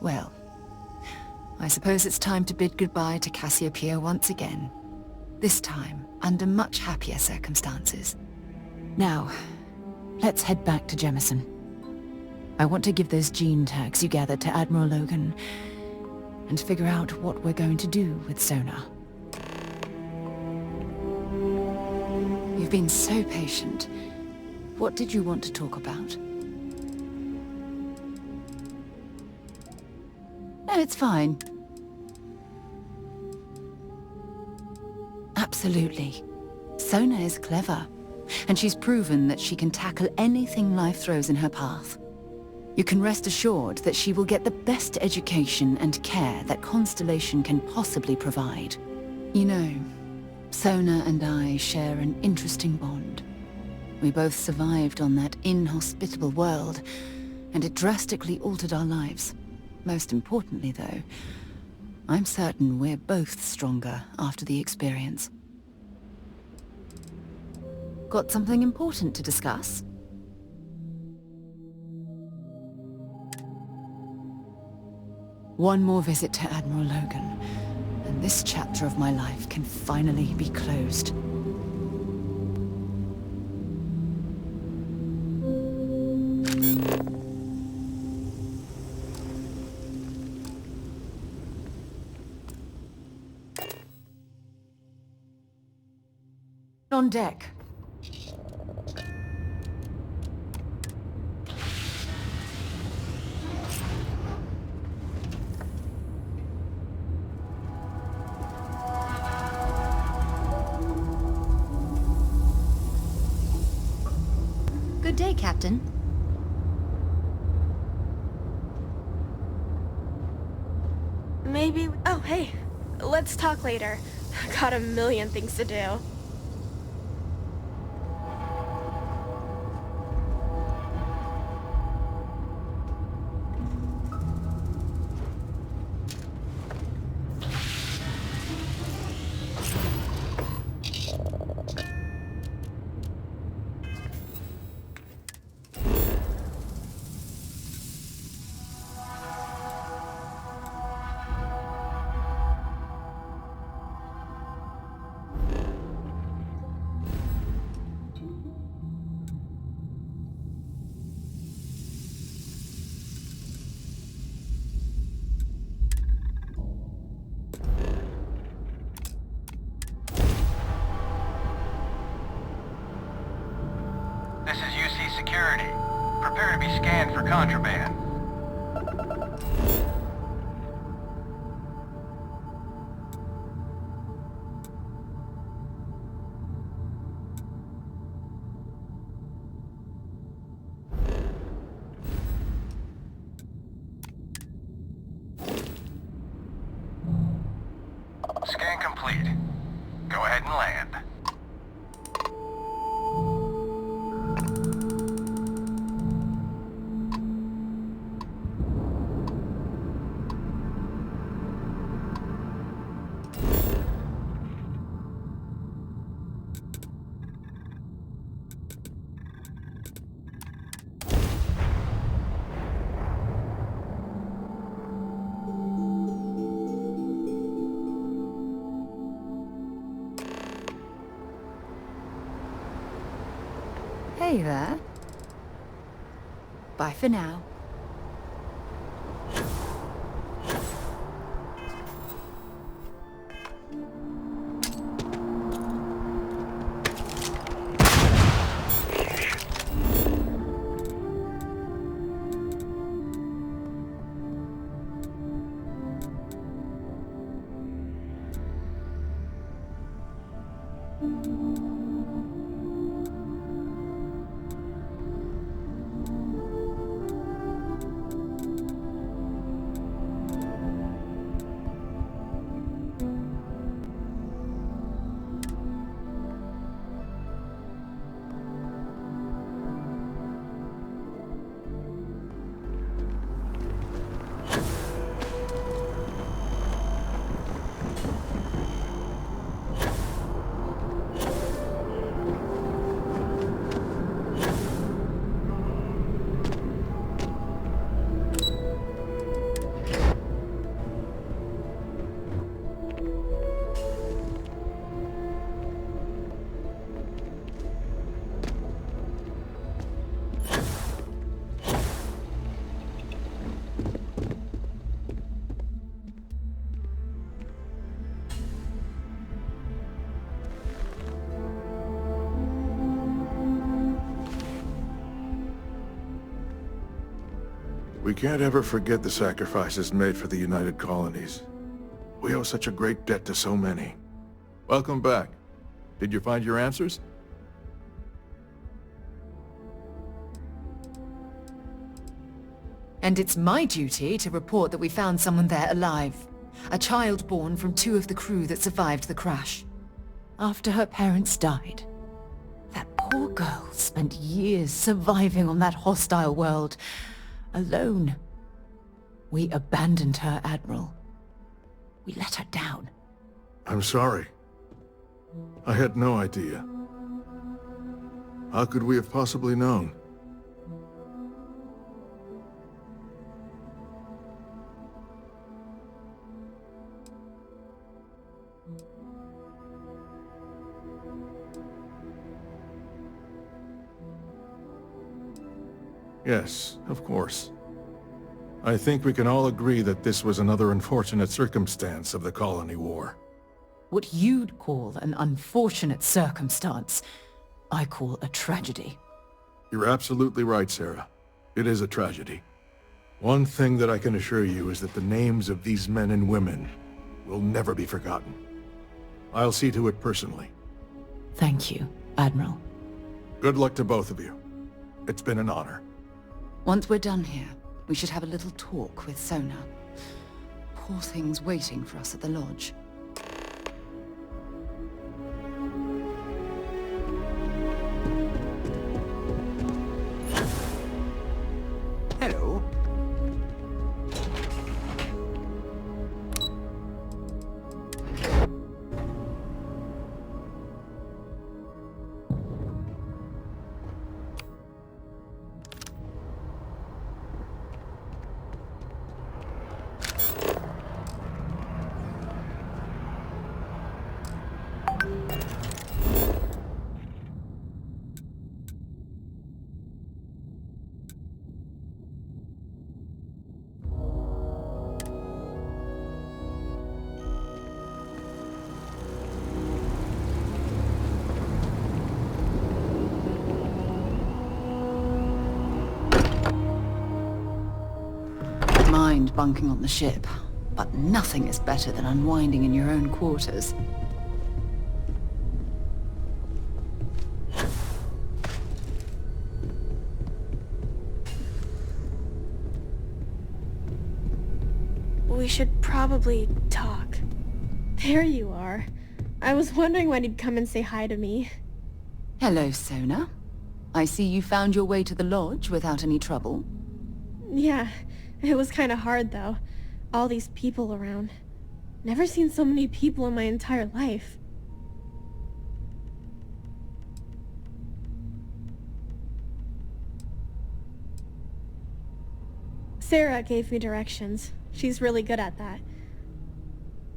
Well, I suppose it's time to bid goodbye to Cassiopeia once again. This time, under much happier circumstances. Now, let's head back to Jemison. I want to give those gene tags you gathered to Admiral Logan and figure out what we're going to do with Sona. You've been so patient. What did you want to talk about? No, it's fine. Absolutely. Sona is clever. And she's proven that she can tackle anything life throws in her path. You can rest assured that she will get the best education and care that Constellation can possibly provide. You know, Sona and I share an interesting bond. We both survived on that inhospitable world, and it drastically altered our lives. Most importantly, though, I'm certain we're both stronger after the experience. Got something important to discuss? One more visit to Admiral Logan, and this chapter of my life can finally be closed. On deck. Good day, Captain. Maybe... Oh, hey. Let's talk later. Got a million things to do. This is UC Security. Prepare to be scanned for contraband. Scan complete. Go ahead and land. Hey there. Bye for now. We can't ever forget the sacrifices made for the United Colonies. We owe such a great debt to so many. Welcome back. Did you find your answers? And it's my duty to report that we found someone there alive. A child born from 2 of the crew that survived the crash. After her parents died. That poor girl spent years surviving on that hostile world. Alone. We abandoned her, Admiral. We let her down. I'm sorry. I had no idea. How could we have possibly known? Yes, of course. I think we can all agree that this was another unfortunate circumstance of the Colony War. What you'd call an unfortunate circumstance, I call a tragedy. You're absolutely right, Sarah. It is a tragedy. One thing that I can assure you is that the names of these men and women will never be forgotten. I'll see to it personally. Thank you, Admiral. Good luck to both of you. It's been an honor. Once we're done here, we should have a little talk with Sona. Poor thing's waiting for us at the lodge. Hello. Mind bunking on the ship, but nothing is better than unwinding in your own quarters. We should probably talk. There you are. I was wondering when you'd come and say hi to me. Hello, Sona. I see you found your way to the lodge without any trouble. Yeah, it was kinda hard though. All these people around. Never seen so many people in my entire life. Sarah gave me directions. She's really good at that.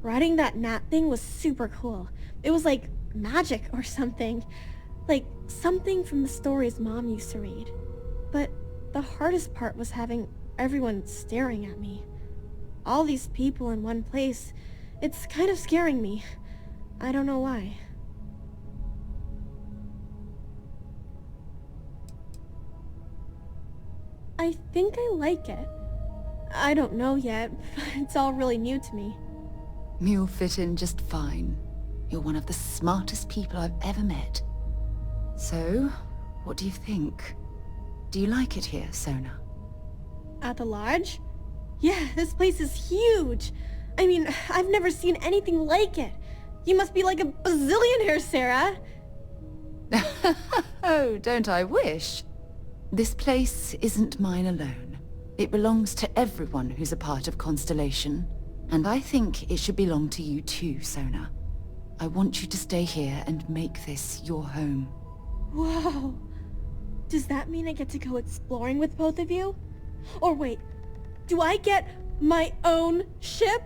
Riding that gnat thing was super cool. It was like magic or something. Like something from the stories Mom used to read. But the hardest part was having everyone staring at me. All these people in one place. It's kind of scaring me. I don't know why. I think I like it. I don't know yet. It's all really new to me. You'll fit in just fine. You're one of the smartest people I've ever met. So, what do you think? Do you like it here, Sona? At the lodge? Yeah, this place is huge. I mean, I've never seen anything like it. You must be like a bazillionaire, Sarah. Oh, don't I wish? This place isn't mine alone. It belongs to everyone who's a part of Constellation. And I think it should belong to you too, Sona. I want you to stay here and make this your home. Whoa. Does that mean I get to go exploring with both of you? Or wait, do I get my own ship?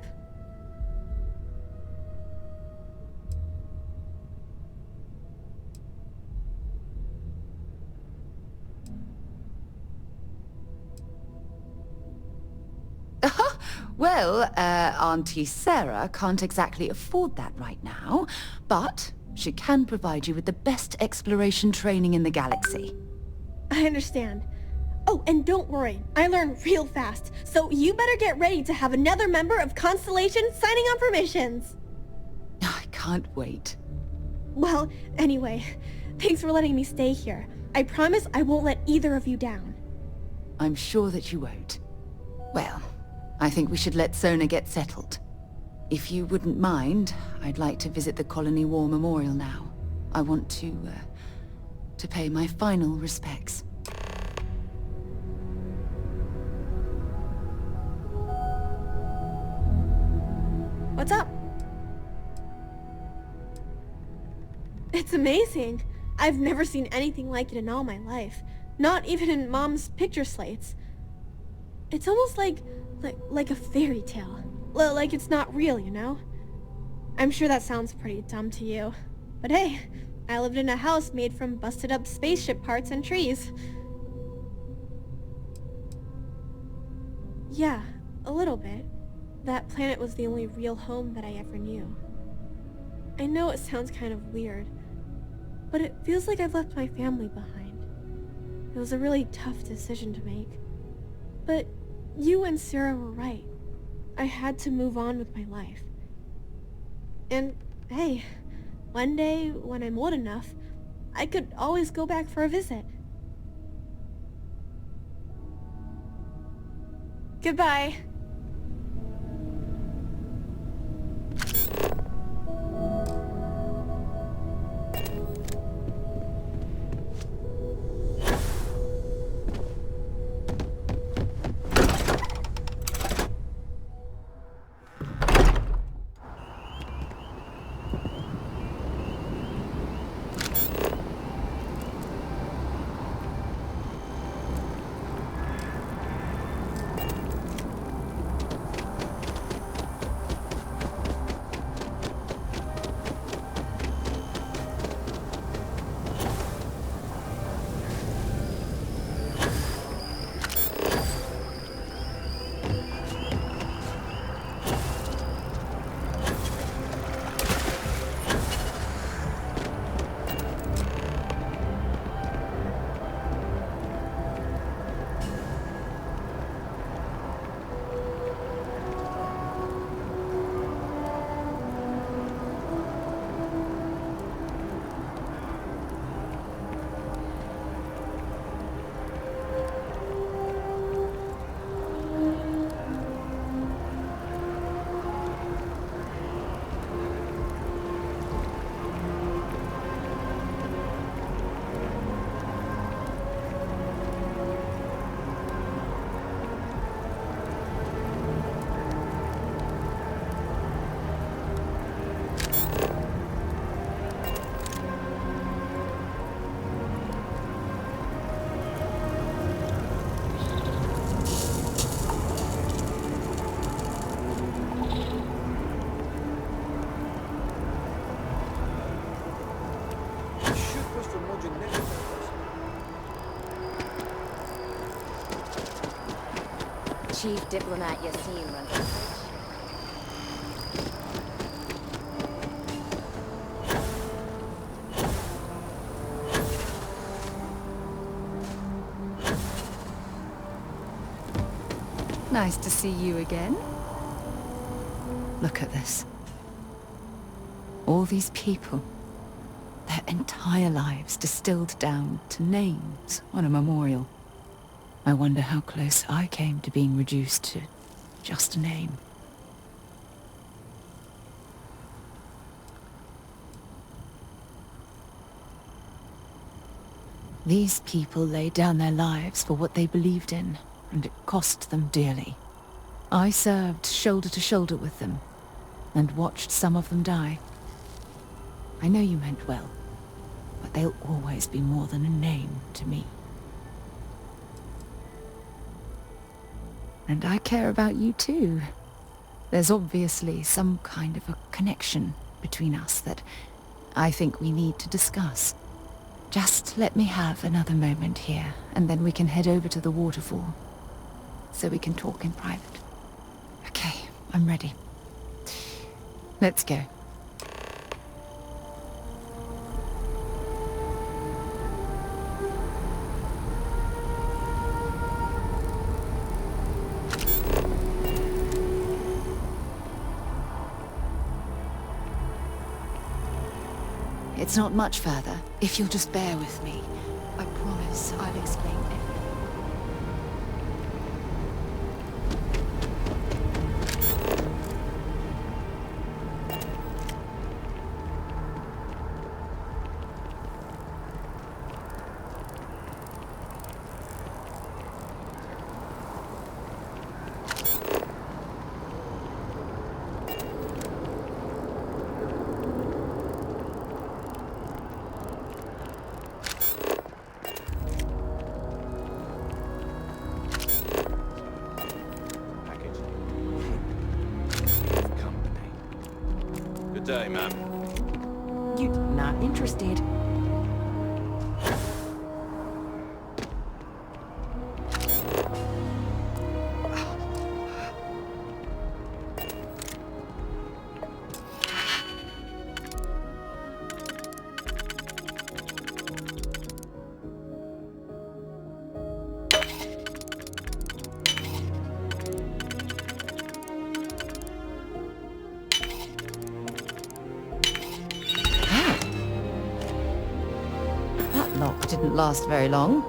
Well, Auntie Sarah can't exactly afford that right now, but she can provide you with the best exploration training in the galaxy. I understand. Oh, and don't worry, I learn real fast, so you better get ready to have another member of Constellation signing on for missions. I can't wait. Well, anyway, thanks for letting me stay here. I promise I won't let either of you down. I'm sure that you won't. Well, I think we should let Sona get settled. If you wouldn't mind, I'd like to visit the Colony War Memorial now. I want to pay my final respects. What's up? It's amazing. I've never seen anything like it in all my life. Not even in Mom's picture slates. It's almost like a fairy tale. Like it's not real, you know? I'm sure that sounds pretty dumb to you. But hey, I lived in a house made from busted up spaceship parts and trees. Yeah, a little bit. That planet was the only real home that I ever knew. I know it sounds kind of weird, but it feels like I've left my family behind. It was a really tough decision to make. But you and Sarah were right. I had to move on with my life. And, hey, one day, when I'm old enough, I could always go back for a visit. Goodbye. Chief Diplomat Yassim runs the bridge. Nice to see you again. Look at this. All these people. Their entire lives distilled down to names on a memorial. I wonder how close I came to being reduced to just a name. These people laid down their lives for what they believed in, and it cost them dearly. I served shoulder to shoulder with them, and watched some of them die. I know you meant well, but they'll always be more than a name to me. And I care about you too. There's obviously some kind of a connection between us that I think we need to discuss. Just let me have another moment here, and then we can head over to the waterfall, so we can talk in private. Okay, I'm ready. Let's go. It's not much further, if you'll just bear with me. I promise I'll explain everything. Good day, ma'am. You're not interested. didn't last very long.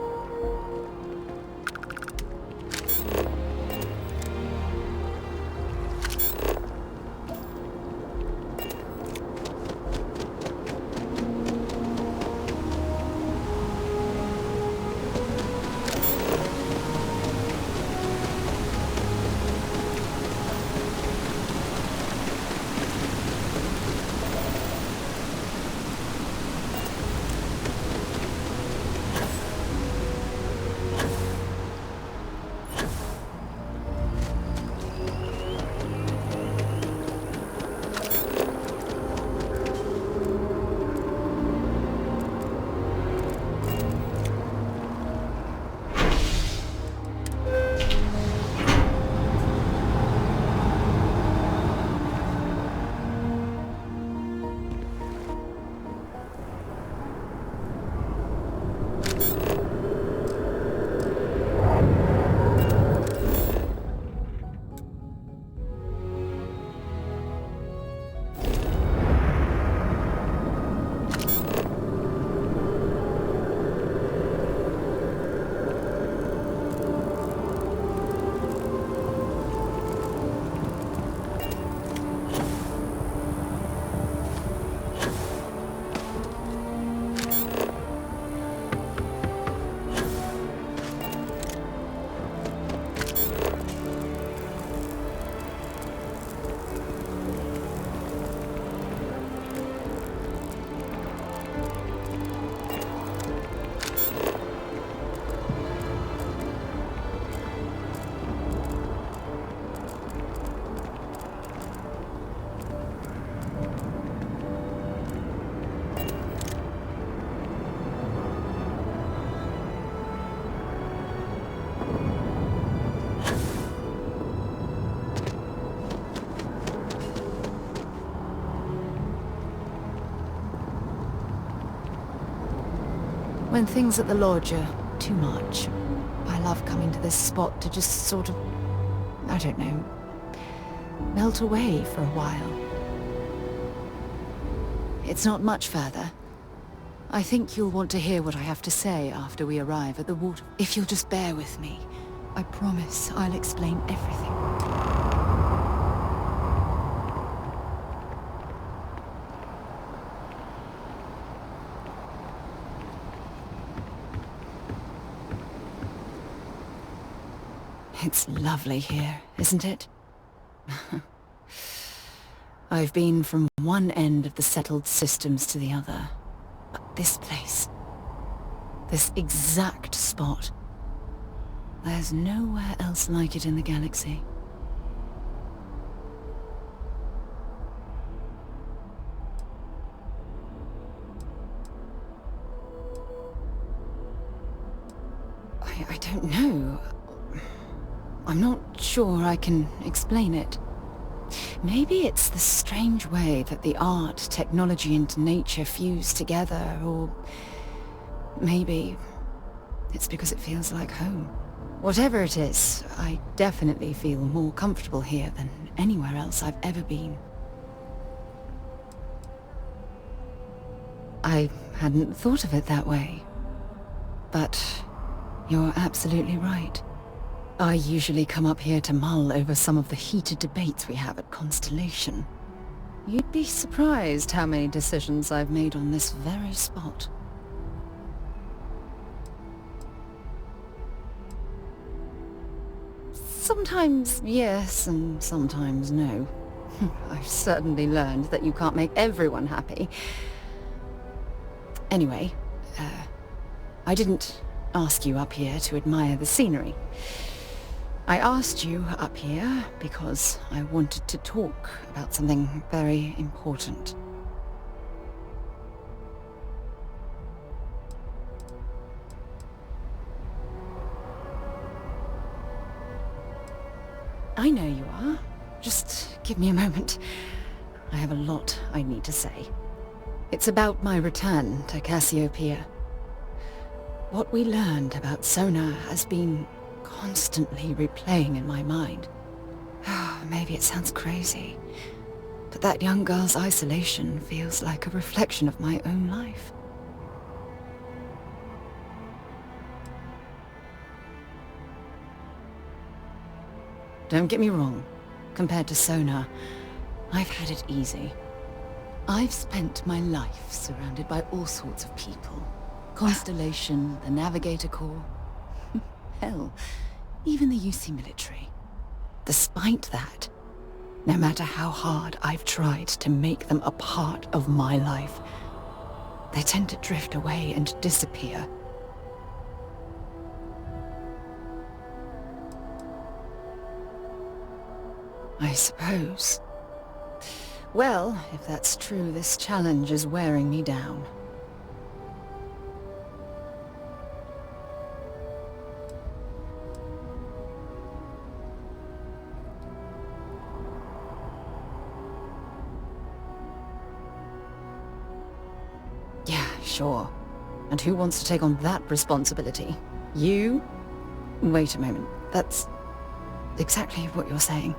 When things at the lodge are too much, I love coming to this spot to just sort of, I don't know, melt away for a while. It's not much further. I think you'll want to hear what I have to say after we arrive at the water. If you'll just bear with me, I promise I'll explain everything. It's lovely here, isn't it? I've been from one end of the settled systems to the other. But this place, this exact spot, there's nowhere else like it in the galaxy. I don't know. I'm not sure I can explain it. Maybe it's the strange way that the art, technology, and nature fuse together, or maybe it's because it feels like home. Whatever it is, I definitely feel more comfortable here than anywhere else I've ever been. I hadn't thought of it that way, but you're absolutely right. I usually come up here to mull over some of the heated debates we have at Constellation. You'd be surprised how many decisions I've made on this very spot. Sometimes yes, and sometimes no. I've certainly learned that you can't make everyone happy. Anyway, I didn't ask you up here to admire the scenery. I asked you up here because I wanted to talk about something very important. I know you are. Just give me a moment. I have a lot I need to say. It's about my return to Cassiopeia. What we learned about Sona has been constantly replaying in my mind. Maybe it sounds crazy, but that young girl's isolation feels like a reflection of my own life. Don't get me wrong. Compared to Sona, I've had it easy. I've spent my life surrounded by all sorts of people. Constellation, the Navigator Corps. Hell, even the UC military. Despite that, no matter how hard I've tried to make them a part of my life, they tend to drift away and disappear. I suppose. Well, if that's true, this challenge is wearing me down. Yeah, sure. And who wants to take on that responsibility? You? Wait a moment. That's exactly what you're saying,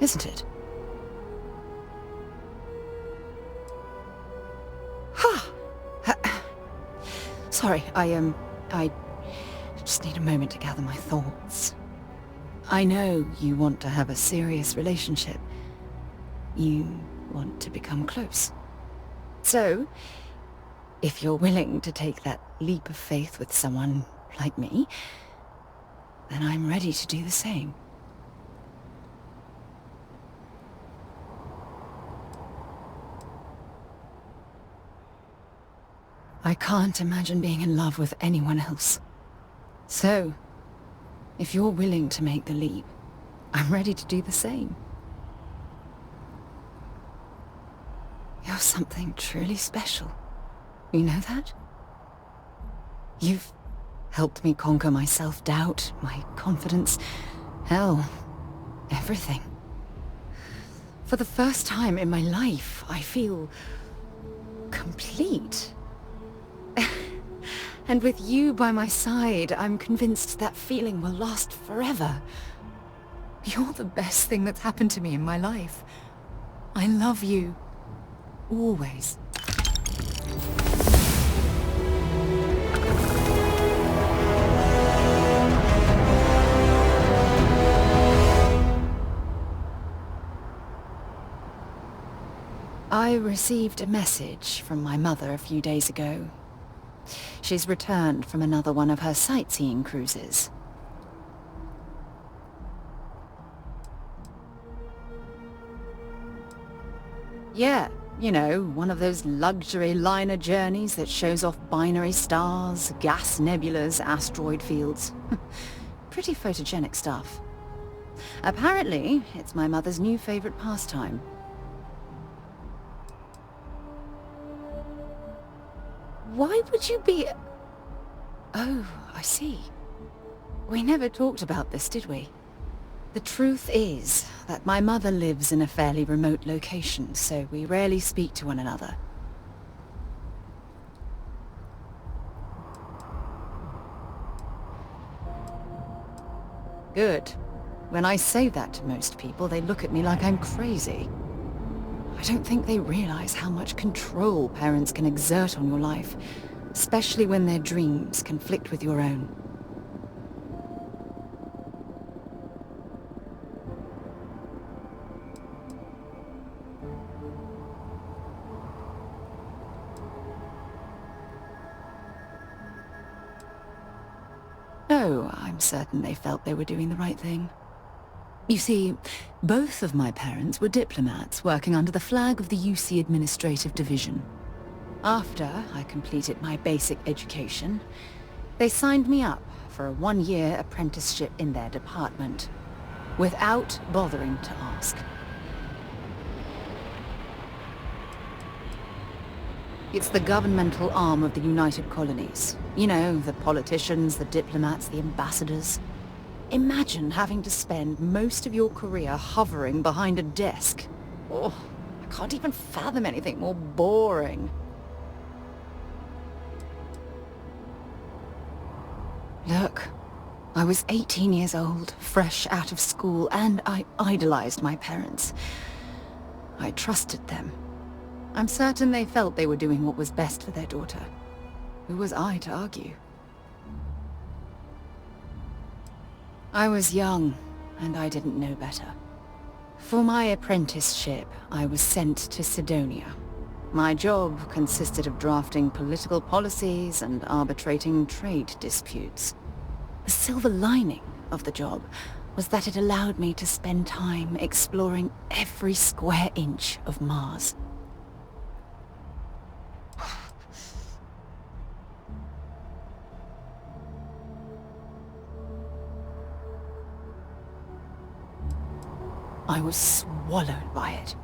isn't it? Sorry, I just need a moment to gather my thoughts. I know you want to have a serious relationship. You want to become close. So, if you're willing to take that leap of faith with someone like me, then I'm ready to do the same. I can't imagine being in love with anyone else. So, if you're willing to make the leap, I'm ready to do the same. You're something truly special. You know that? You've helped me conquer my self-doubt, my confidence, hell, everything. For the first time in my life, I feel complete. And with you by my side, I'm convinced that feeling will last forever. You're the best thing that's happened to me in my life. I love you. Always. I received a message from my mother a few days ago. She's returned from another one of her sightseeing cruises. Yeah, you know, one of those luxury liner journeys that shows off binary stars, gas nebulas, asteroid fields. Pretty photogenic stuff. Apparently, it's my mother's new favorite pastime. Why would you be... Oh, I see. We never talked about this, did we? The truth is that my mother lives in a fairly remote location, so we rarely speak to one another. Good. When I say that to most people, they look at me like I'm crazy. I don't think they realize how much control parents can exert on your life, especially when their dreams conflict with your own. Oh, I'm certain they felt they were doing the right thing. You see, both of my parents were diplomats working under the flag of the UC Administrative Division. After I completed my basic education, they signed me up for a one-year apprenticeship in their department, without bothering to ask. It's the governmental arm of the United Colonies. You know, the politicians, the diplomats, the ambassadors. Imagine having to spend most of your career hovering behind a desk. Oh, I can't even fathom anything more boring. Look, I was 18 years old, fresh out of school, and I idolized my parents. I trusted them. I'm certain they felt they were doing what was best for their daughter. Who was I to argue? I was young, and I didn't know better. For my apprenticeship, I was sent to Sidonia. My job consisted of drafting political policies and arbitrating trade disputes. The silver lining of the job was that it allowed me to spend time exploring every square inch of Mars. I was swallowed by it.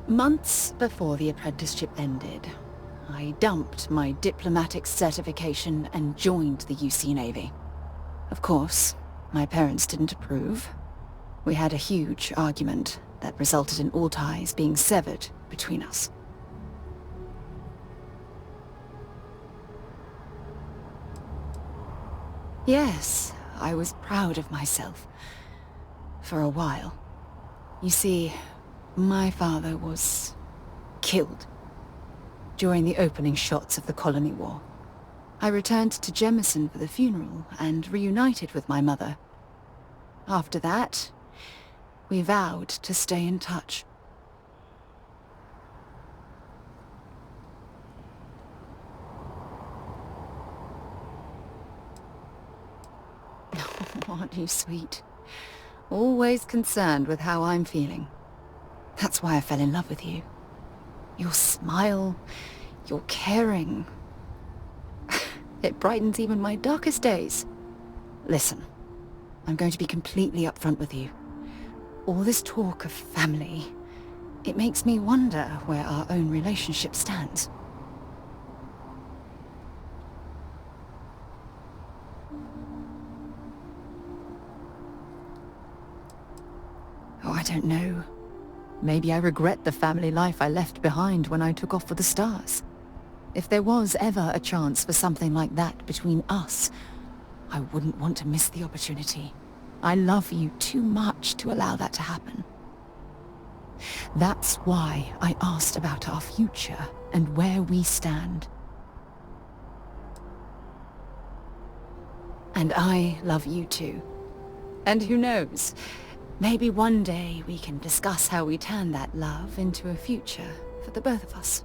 Months before the apprenticeship ended, I dumped my diplomatic certification and joined the UC Navy. Of course, my parents didn't approve. We had a huge argument that resulted in all ties being severed between us. Yes, I was proud of myself. For a while. You see, my father was killed during the opening shots of the Colony War. I returned to Jemison for the funeral and reunited with my mother. After that, we vowed to stay in touch. Aren't you sweet? Always concerned with how I'm feeling. That's why I fell in love with you. Your smile, your caring. It brightens even my darkest days. Listen, I'm going to be completely upfront with you. All this talk of family, it makes me wonder where our own relationship stands. Oh, I don't know. Maybe I regret the family life I left behind when I took off for the stars. If there was ever a chance for something like that between us, I wouldn't want to miss the opportunity. I love you too much to allow that to happen. That's why I asked about our future and where we stand. And I love you too. And who knows? Maybe one day we can discuss how we turn that love into a future for the both of us.